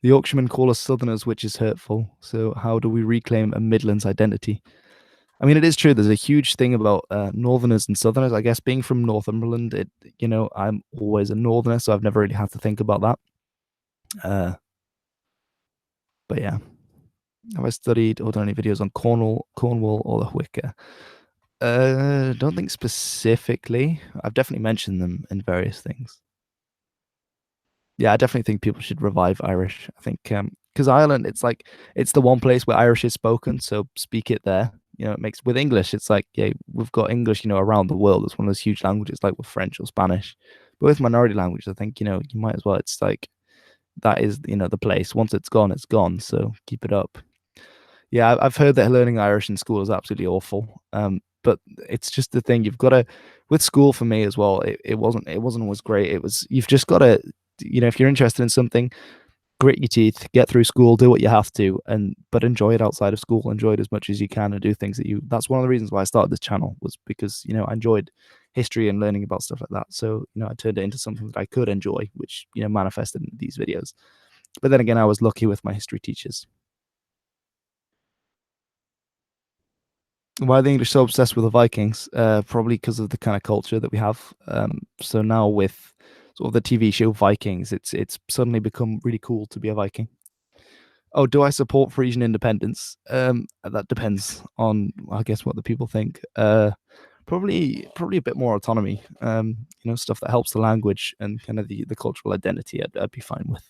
The Yorkshiremen call us Southerners, which is hurtful. So how do we reclaim a Midlands identity? I mean, it is true. There's a huge thing about Northerners and Southerners. I guess being from Northumberland, I'm always a Northerner, so I've never really had to think about that. But yeah, have I studied or done any videos on Cornwall, or the Wicker? Don't think specifically. I've definitely mentioned them in various things. Yeah, I definitely think people should revive Irish. I think because Ireland, it's the one place where Irish is spoken, so speak it there. It makes, with English, it's like, yeah, we've got English, around the world. It's one of those huge languages, like with French or Spanish. But with minority languages, I think, you might as well. It's like, that is, the place. Once it's gone, it's gone. So keep it up. Yeah, I've heard that learning Irish in school is absolutely awful. But it's just the thing, you've got to, with school for me as well, it wasn't always great. You've just got to, if you're interested in something, grit your teeth, get through school, do what you have to, but enjoy it outside of school, enjoy it as much as you can, and do things that's one of the reasons why I started this channel, was because, I enjoyed history and learning about stuff like that. So, I turned it into something that I could enjoy, which, manifested in these videos. But then again, I was lucky with my history teachers. Why are the English so obsessed with the Vikings? Probably because of the kind of culture that we have. So now with sort of the TV show Vikings, it's suddenly become really cool to be a Viking. Oh, do I support Frisian independence? That depends on, I guess, what the people think. Probably a bit more autonomy. Stuff that helps the language and kind of the cultural identity. I'd be fine with.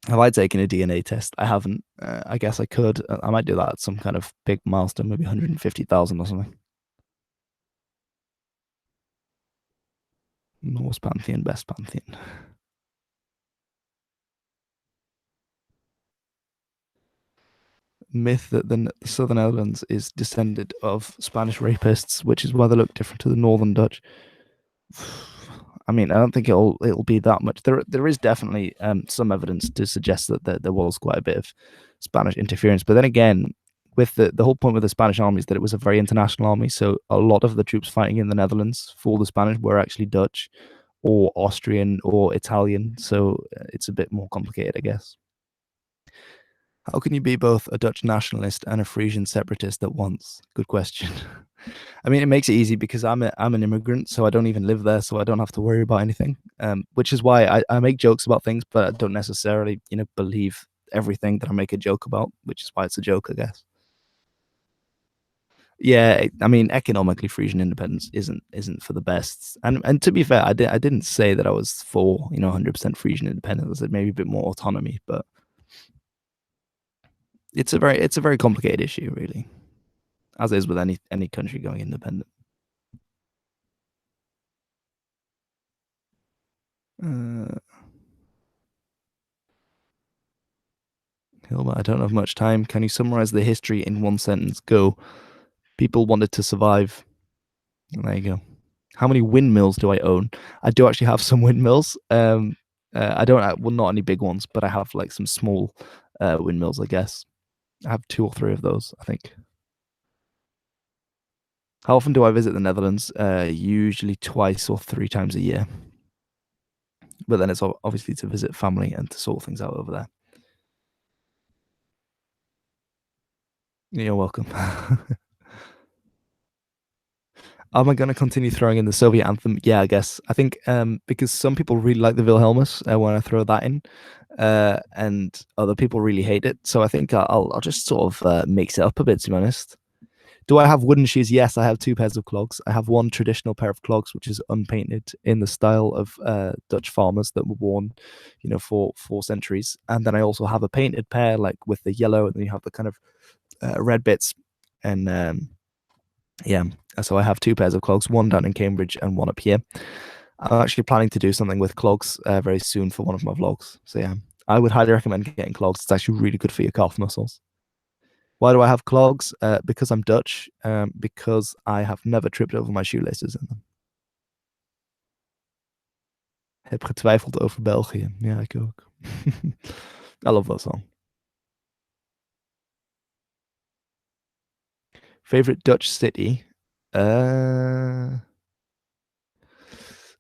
Have I taken a DNA test? I haven't. I guess I could. I might do that at some kind of big milestone, maybe 150,000 or something. Norse Pantheon, best Pantheon. Myth that the Southern Netherlands is descended of Spanish rapists, which is why they look different to the Northern Dutch. I mean, I don't think it'll be that much. There is definitely some evidence to suggest that there was quite a bit of Spanish interference, but then again, with the whole point with the Spanish army is that it was a very international army. So a lot of the troops fighting in the Netherlands for the Spanish were actually Dutch or Austrian or Italian. So it's a bit more complicated, I guess. How can you be both a Dutch nationalist and a Frisian separatist at once? Good question. I mean, it makes it easy because I'm an immigrant, so I don't even live there, so I don't have to worry about anything. Which is why I make jokes about things, but I don't necessarily, believe everything that I make a joke about, which is why it's a joke, I guess. Yeah, I mean, economically, Frisian independence isn't for the best. And to be fair, I didn't say that I was for 100% Frisian independence. I said maybe a bit more autonomy, but it's a very complicated issue, really, as is with any country going independent. Uh, Hilbert, I don't have much time. Can you summarize the history in one sentence? Go. People wanted to survive. There you go. How many windmills do I own? I do actually have some windmills. I don't. Well, not any big ones, but I have like some small windmills. I guess I have two or three of those. I think. How often do I visit the Netherlands? Usually twice or three times a year. But then it's obviously to visit family and to sort things out over there. You're welcome. Am I going to continue throwing in the Soviet anthem? Yeah, I guess. I think because some people really like the Wilhelmus when I throw that in, and other people really hate it. So I think I'll just sort of mix it up a bit, to be honest. Do I have wooden shoes? Yes, I have two pairs of clogs. I have one traditional pair of clogs, which is unpainted in the style of Dutch farmers that were worn, for centuries. And then I also have a painted pair, like with the yellow, and then you have the kind of red bits. And yeah, so I have two pairs of clogs, one down in Cambridge and one up here. I'm actually planning to do something with clogs very soon for one of my vlogs. So yeah, I would highly recommend getting clogs. It's actually really good for your calf muscles. Why do I have clogs? Because I'm Dutch. Because I have never tripped over my shoelaces in them. Heb getwijfeld over België. Ja, ik ook. I love that song. Favorite Dutch city?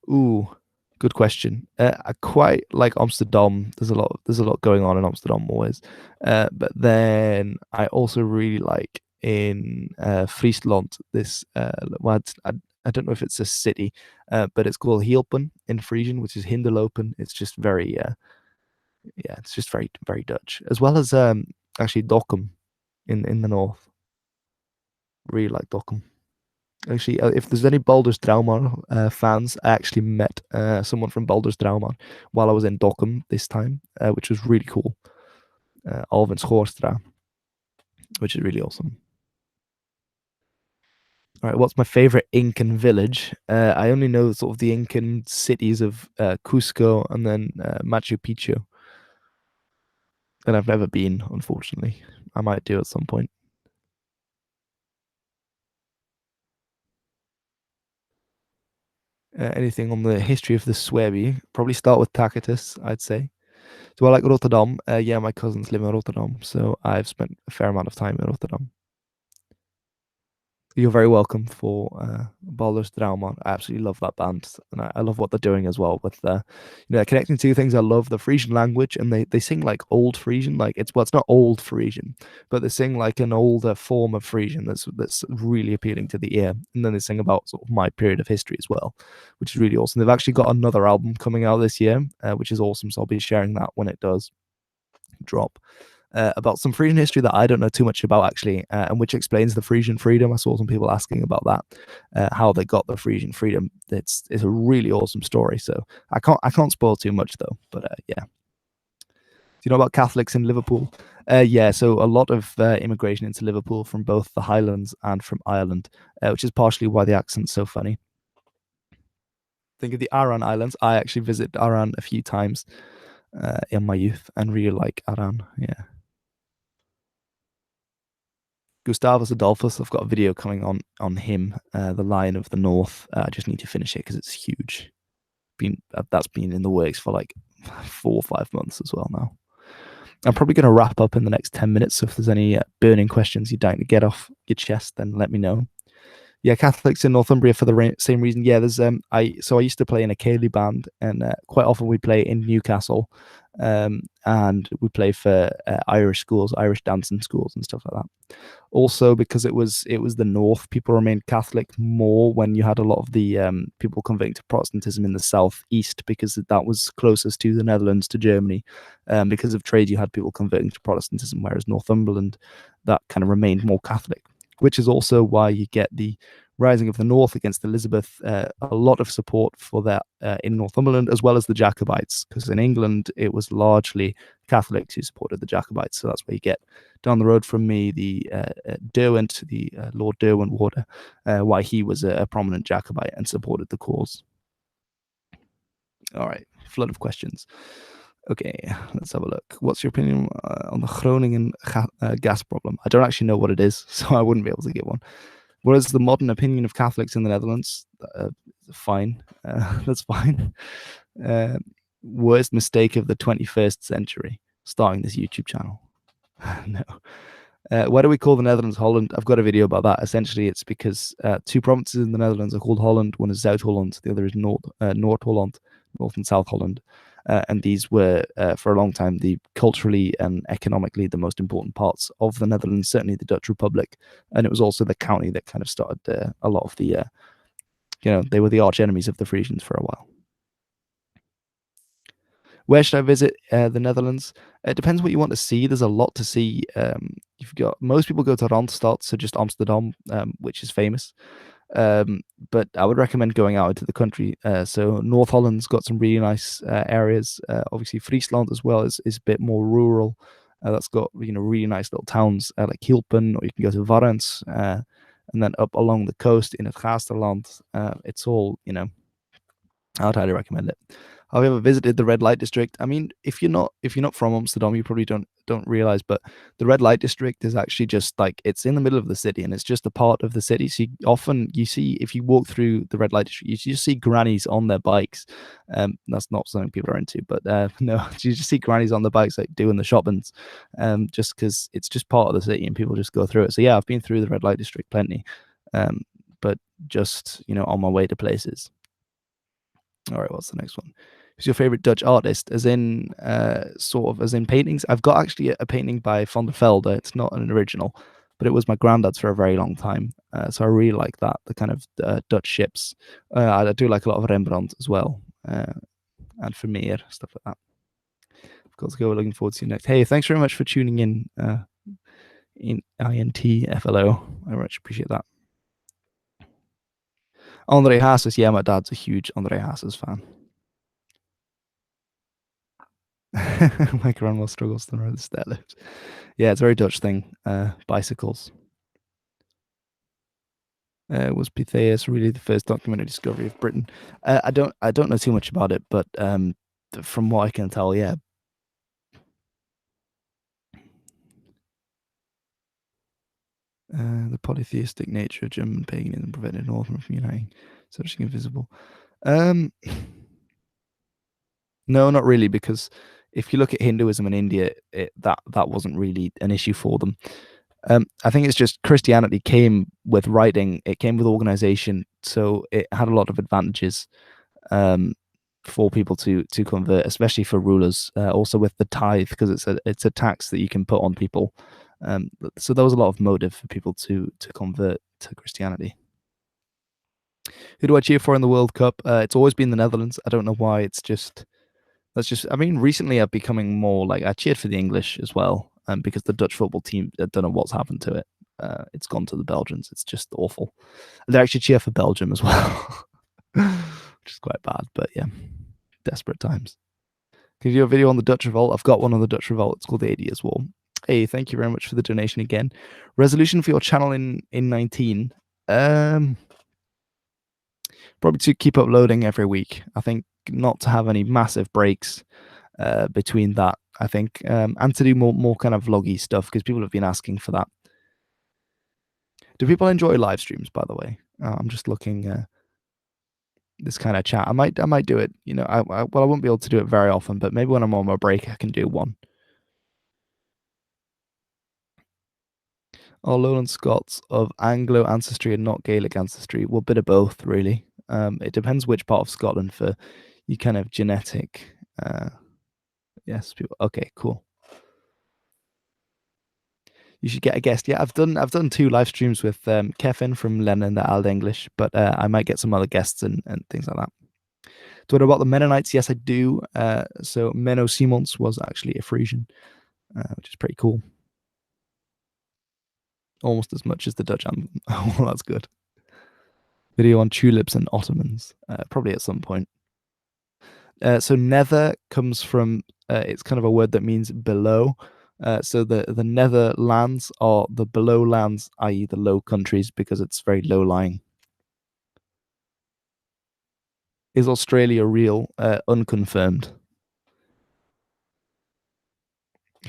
Ooh, good question. I quite like Amsterdam. There's a lot going on in Amsterdam always. But then I also really like in Friesland this well, I don't know if it's a city, but it's called Hilpen in Frisian, which is Hinderlopen. It's just very yeah, it's just very very Dutch, as well as actually Dokkum in the north. Really like Dokkum. Actually, if there's any Baldur's Trauma fans, I actually met someone from Baldur's Trauma while I was in Dokkum this time, which was really cool. Alvin Schorstra, which is really awesome. All right, what's my favorite Incan village? I only know sort of the Incan cities of Cusco and then Machu Picchu, and I've never been, unfortunately. I might do at some point. Anything on the history of the Swabi? Probably start with Tacitus, I'd say. Do I like Rotterdam? Yeah, my cousins live in Rotterdam, so I've spent a fair amount of time in Rotterdam. You're very welcome for Baldur's Trauma. I absolutely love that band, and I love what they're doing as well with connecting two things. I love the Frisian language, and they sing like old Frisian, like it's not old Frisian, but they sing like an older form of Frisian that's really appealing to the ear. And then they sing about sort of my period of history as well, which is really awesome. They've actually got another album coming out this year, which is awesome. So I'll be sharing that when it does drop. About some Frisian history that I don't know too much about actually, and which explains the Frisian freedom. I saw some people asking about that, how they got the Frisian freedom. It's a really awesome story. So I can't spoil too much though. But yeah. Do you know about Catholics in Liverpool? Yeah, so a lot of immigration into Liverpool from both the Highlands and from Ireland, which is partially why the accent's so funny. Think of the Aran Islands. I actually visited Aran a few times in my youth and really like Aran. Yeah. Gustavus Adolphus. I've got a video coming on him, the Lion of the North. I just need to finish it because it's huge. That's been in the works for like 4 or 5 months as well now. I'm probably going to wrap up in the next 10 minutes. So if there's any burning questions you'd like to get off your chest, then let me know. Yeah, Catholics in Northumbria for the same reason. Yeah, there's I used to play in a Cayley band, and quite often we play in Newcastle, and we play for Irish schools, Irish dancing schools, and stuff like that. Also, because it was the north, people remained Catholic more when you had a lot of the people converting to Protestantism in the southeast, because that was closest to the Netherlands, to Germany. Because of trade, you had people converting to Protestantism, whereas Northumberland, that kind of remained more Catholic, which is also why you get the rising of the North against Elizabeth, a lot of support for that in Northumberland, as well as the Jacobites, because in England it was largely Catholics who supported the Jacobites. So that's where you get down the road from me the Derwent, the Lord Derwent Water, why he was a prominent Jacobite and supported the cause. All right, flood of questions. Okay, let's have a look. What's your opinion on the Groningen gas problem? I don't actually know what it is, so I wouldn't be able to give one. What is the modern opinion of Catholics in the Netherlands? Fine. That's fine. Worst mistake of the 21st century, starting this YouTube channel. No. Why do we call the Netherlands Holland? I've got a video about that. Essentially, it's because two provinces in the Netherlands are called Holland. One is Zuid-Holland, the other is Noord-Holland, North and South Holland. And these were, for a long time, the culturally and economically the most important parts of the Netherlands, certainly the Dutch Republic. And it was also the county that kind of started a lot of the, they were the arch enemies of the Frisians for a while. Where should I visit the Netherlands? It depends what you want to see. There's a lot to see. You've got most people go to Randstad, so just Amsterdam, which is famous. But I would recommend going out into the country. So North Holland's got some really nice areas. Obviously, Friesland as well is a bit more rural. That's got really nice little towns like Hilpen, or you can go to Warrens, and then up along the coast in het Gaasterland. It's all I would highly recommend it. Have you ever visited the red light district? I mean, if you're not from Amsterdam, you probably don't realize, but the red light district is actually just like, it's in the middle of the city, and it's just a part of the city. So you see, if you walk through the red light district, you just see grannies on their bikes. That's not something people are into, but no, you just see grannies on the bikes like doing the shoppings, just because it's just part of the city and people just go through it. So yeah, I've been through the red light district plenty, but just on my way to places. All right, what's the next one? Who's your favorite Dutch artist? As in, sort of, as in paintings? I've got actually a painting by Van der Velde. It's not an original, but it was my granddad's for a very long time. So I really like that, the kind of Dutch ships. I do like a lot of Rembrandt as well, and Vermeer, stuff like that. Of course, we're looking forward to you next. Hey, thanks very much for tuning in INTFLO. I much appreciate that. Andre Hazes, yeah, my dad's a huge Andre Hazes fan. My grandma struggles to ride the stair lift. Yeah, it's a very Dutch thing. Bicycles. Was Pythias really the first documented discovery of Britain? I don't know too much about it, but from what I can tell, yeah. The polytheistic nature of German paganism prevented Northern from uniting, searching invisible. No, not really, because if you look at Hinduism in India, that wasn't really an issue for them. I think it's just Christianity came with writing, it came with organization, so it had a lot of advantages for people to convert, especially for rulers. Also with the tithe, because it's a tax that you can put on people. So there was a lot of motive for people to convert to Christianity. Who do I cheer for in the World Cup? It's always been the Netherlands. I don't know why. I mean, recently I've becoming more like, I cheered for the English as well, because the Dutch football team, I don't know what's happened to it. It's gone to the Belgians. It's just awful. They actually cheer for Belgium as well, which is quite bad. But yeah, desperate times. Can you do a video on the Dutch Revolt? I've got one on the Dutch Revolt. It's called the 80 Years' War. Hey, thank you very much for the donation again. Resolution for your channel in 19. Probably to keep uploading every week. I think not to have any massive breaks between that. I think, and to do more kind of vloggy stuff, because people have been asking for that. Do people enjoy live streams, by the way? I'm just looking this kind of chat. I might do it. I won't be able to do it very often, but maybe when I'm on my break, I can do one. Are Lowland Scots of Anglo ancestry and not Gaelic ancestry? Well, a bit of both, really. It depends which part of Scotland for you kind of genetic. Yes, people. Okay, cool. You should get a guest. Yeah, I've done two live streams with Kevin from Lennon, the Old English, but I might get some other guests and things like that. So what about the Mennonites? Yes, I do. So Menno Simons was actually a Frisian, which is pretty cool. Almost as much as the Dutch anthem. Well, that's good. Video on tulips and Ottomans, probably at some point. So nether comes from it's kind of a word that means below. So the Netherlands are the below lands, i.e., the low countries, because it's very low lying. Is Australia real? Unconfirmed.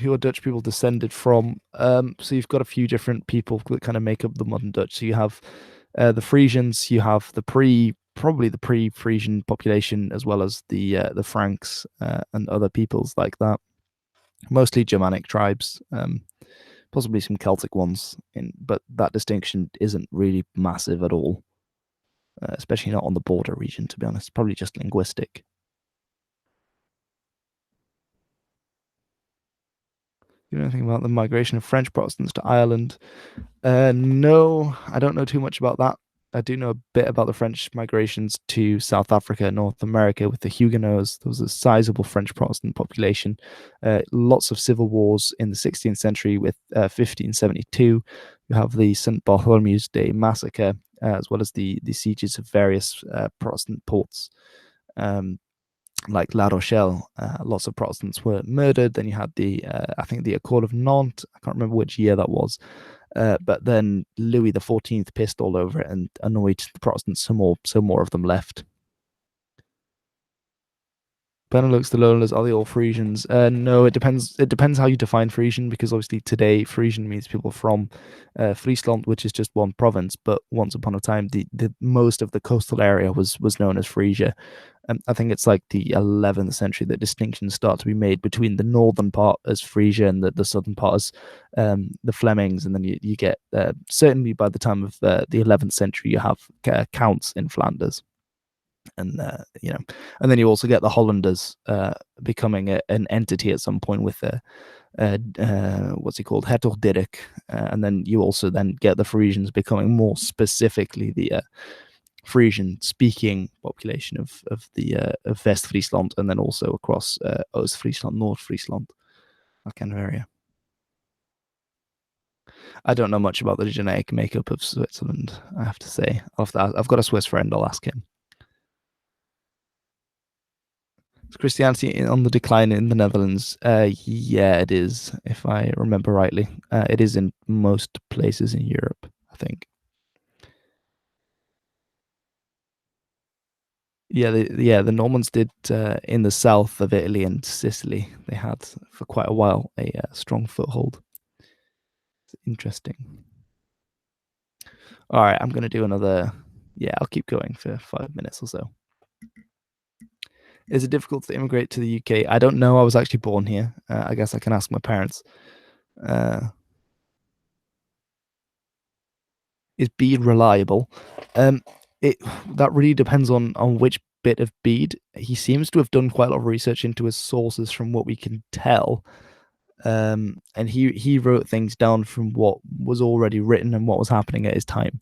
Who are Dutch people descended from? So you've got a few different people that kind of make up the modern Dutch. So you have the Frisians, you have probably the pre-Frisian population, as well as the Franks and other peoples like that. Mostly Germanic tribes, possibly some Celtic ones, but that distinction isn't really massive at all, especially not on the border region, to be honest. Probably just linguistic. You know anything about the migration of French Protestants to Ireland? No, I don't know too much about that. I do know a bit about the French migrations to South Africa, North America with the Huguenots. There was a sizable French Protestant population. Lots of civil wars in the 16th century with 1572. You have the St. Bartholomew's Day massacre, as well as the sieges of various Protestant ports. Like La Rochelle, lots of Protestants were murdered. Then you had I think the Accord of Nantes. I can't remember which year that was. But then Louis XIV pissed all over it and annoyed the Protestants some more, so more of them left. Benelux, the Lowlanders, are they all Frisians? No, it depends. It depends how you define Frisian, because obviously today Frisian means people from Friesland, which is just one province. But once upon a time, the most of the coastal area was known as Frisia. I think it's like the 11th century that distinctions start to be made between the northern part as Frisia and the southern part as the Flemings, and then you get certainly by the time of the 11th century you have counts in Flanders. And and then you also get the Hollanders becoming an entity at some point with what's he called, Hertog Dirk, and then you also then get the Frisians becoming more specifically the Frisian speaking population of the of West Friesland, and then also across Oost Friesland, North Friesland, that kind of area. I don't know much about the genetic makeup of Switzerland, I have to say. I've got a Swiss friend, I'll ask him. Is Christianity on the decline in the Netherlands? Yeah, it is, if I remember rightly. It is in most places in Europe, I think. The Normans did in the south of Italy and Sicily. They had for quite a while a strong foothold. It's interesting. All right, I'm gonna do another. Yeah, I'll keep going for 5 minutes or so. Is it difficult to immigrate to the UK? I don't know. I was actually born here. I guess I can ask my parents. Uh, is bead reliable? Um, it that really depends on which bit of bead. He seems to have done quite a lot of research into his sources, from what we can tell. And he wrote things down from what was already written and what was happening at his time.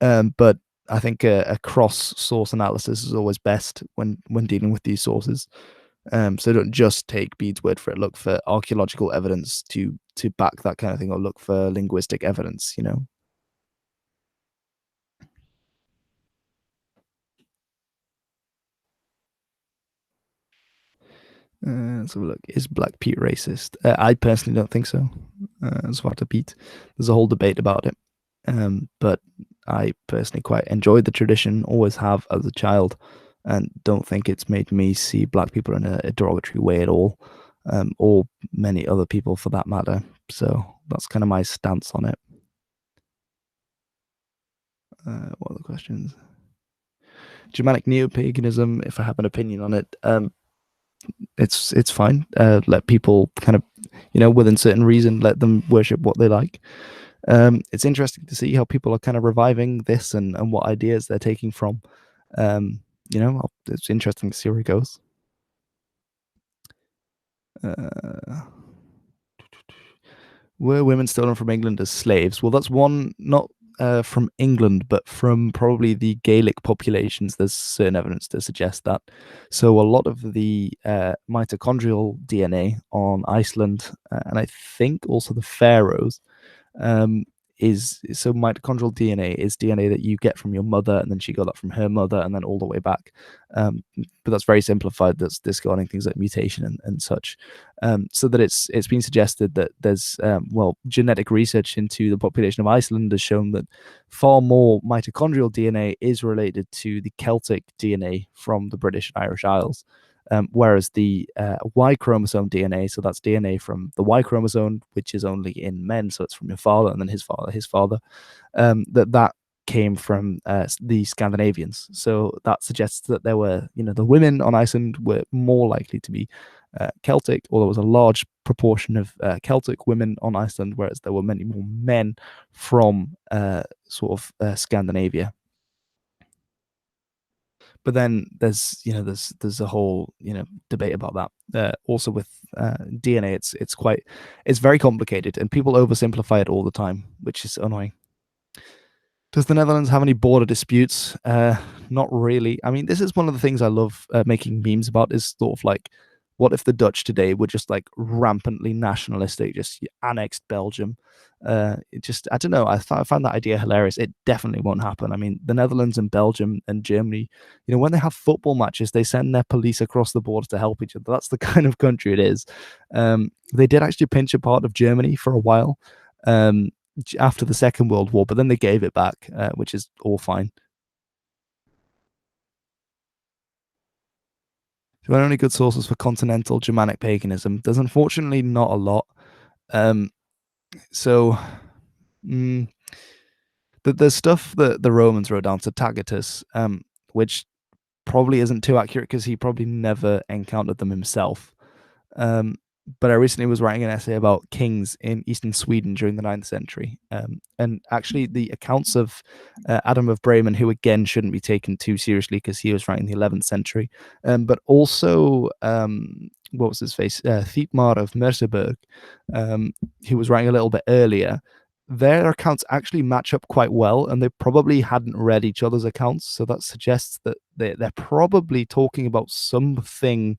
But I think a cross source analysis is always best when dealing with these sources. So don't just take Bede's word for it. Look for archaeological evidence to back that kind of thing, or look for linguistic evidence. Let's have a look. Is Black Pete racist? I personally don't think so. Zwarte Pete. There's a whole debate about it. But I personally quite enjoyed the tradition, always have as a child, and don't think it's made me see black people in a derogatory way at all, or many other people for that matter. So that's kind of my stance on it. What are the questions? Germanic neo-paganism, if I have an opinion on it, it's fine. Let people kind of within certain reason, let them worship what they like. It's interesting to see how people are kind of reviving this and what ideas they're taking from. It's interesting to see where it goes. Uh, Were women stolen from England as slaves? Well, that's one, not from England, but from probably the Gaelic populations. There's certain evidence to suggest that. So a lot of the mitochondrial DNA on Iceland, and I think also the Faroes, um, is so mitochondrial DNA is DNA that you get from your mother, and then she got that from her mother, and then all the way back. But that's very simplified. That's discarding things like mutation and such. So that it's been suggested that there's genetic research into the population of Iceland has shown that far more mitochondrial DNA is related to the Celtic DNA from the British and Irish Isles. Whereas the Y chromosome DNA, so that's DNA from the Y chromosome, which is only in men, so it's from your father and then his father, that came from the Scandinavians. So that suggests that there were, the women on Iceland were more likely to be Celtic, or there was a large proportion of Celtic women on Iceland, whereas there were many more men from Scandinavia. But then there's a whole debate about that. Also with DNA, it's very complicated, and people oversimplify it all the time, which is annoying. Does the Netherlands have any border disputes? Not really. I mean, this is one of the things I love making memes about. Is sort of like, what if the Dutch today were just like rampantly nationalistic, just annexed Belgium? I don't know. I find that idea hilarious. It definitely won't happen. I mean, the Netherlands and Belgium and Germany, when they have football matches, they send their police across the border to help each other. That's the kind of country it is. They did actually pinch a part of Germany for a while. After the Second World War, but then they gave it back, which is all fine. There are only good sources for continental Germanic paganism. There's unfortunately not a lot. Um, so mm, there's stuff that the Romans wrote down to Tacitus, which probably isn't too accurate because he probably never encountered them himself. Um, but I recently was writing an essay about kings in eastern Sweden during the 9th century. And actually, the accounts of Adam of Bremen, who again shouldn't be taken too seriously because he was writing the 11th century, but also, what was his face? Thietmar of Merseburg, who was writing a little bit earlier. Their accounts actually match up quite well, and they probably hadn't read each other's accounts. So that suggests that they're probably talking about something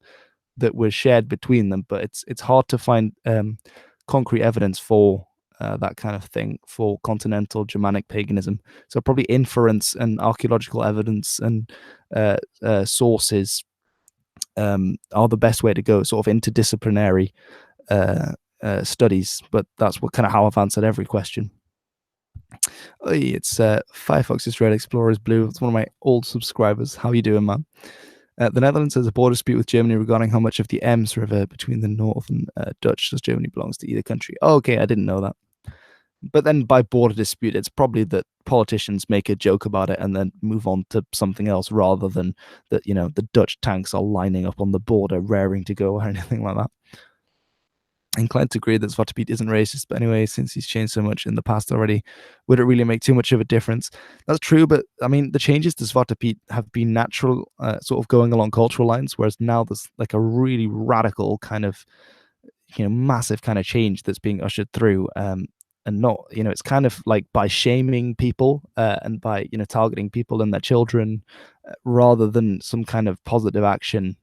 that was shared between them, but it's hard to find concrete evidence for that kind of thing for continental Germanic paganism. So probably inference and archaeological evidence and sources are the best way to go, sort of interdisciplinary studies. But that's what kind of how I've answered every question. It's Firefox Israel Explorers Blue. It's one of my old subscribers. How you doing, man? The Netherlands has a border dispute with Germany regarding how much of the Ems River between the northern Dutch as Germany belongs to either country. Oh, okay, I didn't know that. But then by border dispute, it's probably that politicians make a joke about it and then move on to something else rather than that, the Dutch tanks are lining up on the border, raring to go or anything like that. Inclined to agree that Zwarte Piet isn't racist, but anyway, since he's changed so much in the past already, would it really make too much of a difference? That's true, but I mean, the changes to Zwarte Piet have been natural, sort of going along cultural lines, whereas now there's like a really radical kind of, massive kind of change that's being ushered through. And not, it's kind of like by shaming people and by, targeting people and their children rather than some kind of positive action,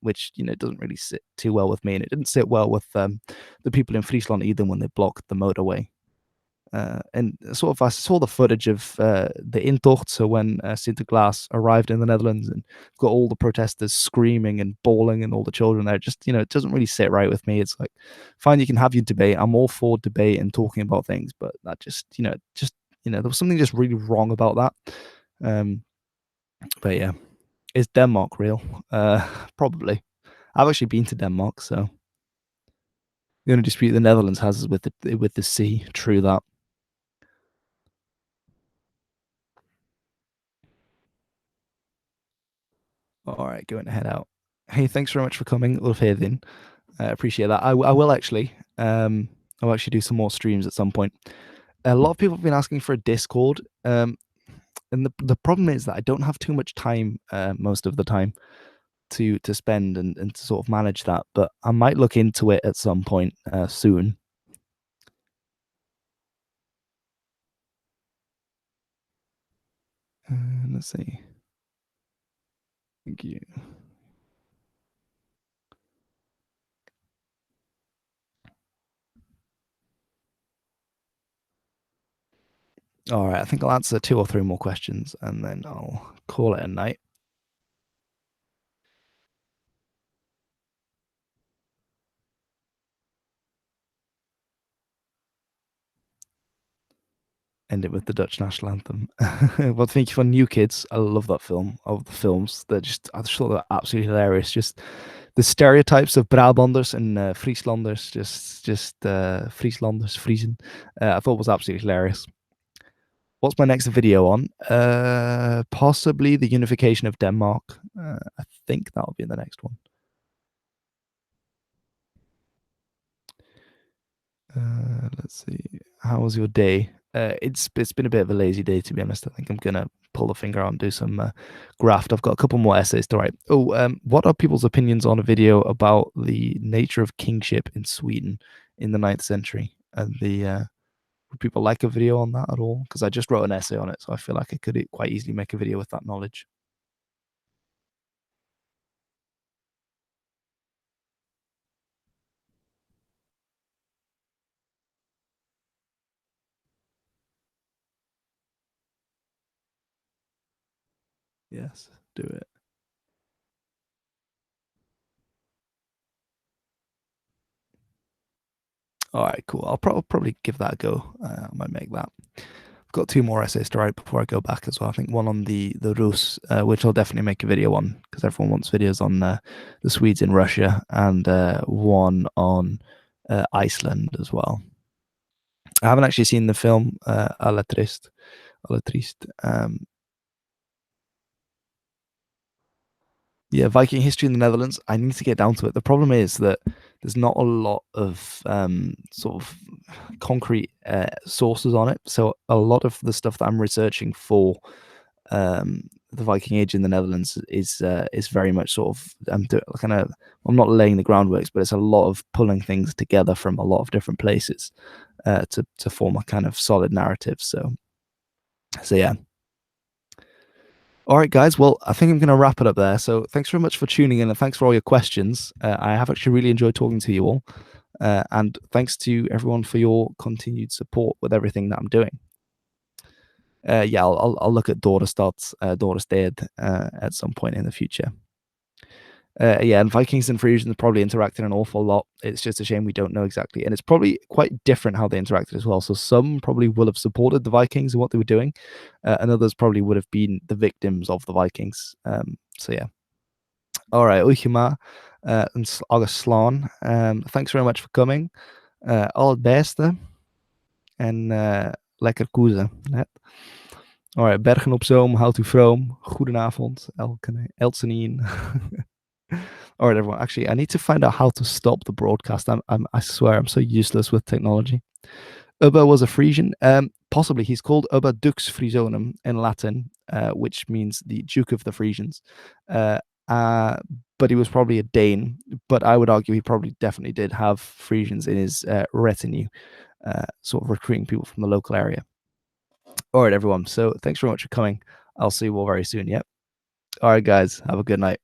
which doesn't really sit too well with me, and it didn't sit well with the people in Friesland either when they blocked the motorway. And sort of, I saw the footage of the intocht, so when Sinterklaas arrived in the Netherlands, and got all the protesters screaming and bawling, and all the children there. Just it doesn't really sit right with me. It's like, fine, you can have your debate. I'm all for debate and talking about things, but that just there was something just really wrong about that. But yeah, is Denmark real? Probably. I've actually been to Denmark, so the only dispute the Netherlands has is with the sea. True that. All right, going to head out. Hey, thanks very much for coming, Ulf Hedin. I appreciate that. I will actually. I will actually do some more streams at some point. A lot of people have been asking for a Discord, and the problem is that I don't have too much time most of the time to spend and to sort of manage that. But I might look into it at some point soon. Let's see. Thank you. All right, I think I'll answer 2 or 3 more questions, and then I'll call it a night. End it with the Dutch national anthem. Well, thank you for New Kids. I love that film. Of the films, I just thought they're absolutely hilarious. Just the stereotypes of Brabanders and Frieslanders, Frieslanders, Friesen. I thought was absolutely hilarious. What's my next video on? Possibly the unification of Denmark. I think that'll be the next one. Let's see. How was your day? It's been a bit of a lazy day, to be honest. I think I'm gonna pull the finger out and do some graft. I've got a couple more essays to write. Oh, what are people's opinions on a video about the nature of kingship in Sweden in the 9th century? And would people like a video on that at all? Because I just wrote an essay on it, so I feel like I could quite easily make a video with that knowledge. Yes, do it. All right, cool. I'll probably give that a go. I might make that. I've got 2 more essays to write before I go back as well. I think one on the Rus, which I'll definitely make a video on because everyone wants videos on the Swedes in Russia, and one on Iceland as well. I haven't actually seen the film Alla Trist. Yeah, Viking history in the Netherlands. I need to get down to it. The problem is that there's not a lot of sort of concrete sources on it. So a lot of the stuff that I'm researching for the Viking Age in the Netherlands is very much sort of I'm not laying the groundworks, but it's a lot of pulling things together from a lot of different places to form a kind of solid narrative. So yeah. All right, guys. Well, I think I'm going to wrap it up there. So thanks very much for tuning in, and thanks for all your questions. I have actually really enjoyed talking to you all. And thanks to everyone for your continued support with everything that I'm doing. Yeah, I'll look at Doris Dead at some point in the future. Yeah, and Vikings and Frisians probably interacted an awful lot. It's just a shame we don't know exactly, and it's probably quite different how they interacted as well. So some probably will have supported the Vikings and what they were doing, and others probably would have been the victims of the Vikings. So yeah. All right, Uichima and August Slán. Thanks very much for coming. All het beste en lekker koersen. All right, Bergen op Zoom, houdt u vroom. Goedenavond, Elsenien. All right, everyone. Actually, I need to find out how to stop the broadcast. I swear, I'm so useless with technology. Ubba was a Frisian. Possibly, he's called Ubba Dux Frisonum in Latin, which means the Duke of the Frisians. But he was probably a Dane. But I would argue he probably definitely did have Frisians in his retinue, sort of recruiting people from the local area. All right, everyone. So thanks very much for coming. I'll see you all very soon. Yep. All right, guys. Have a good night.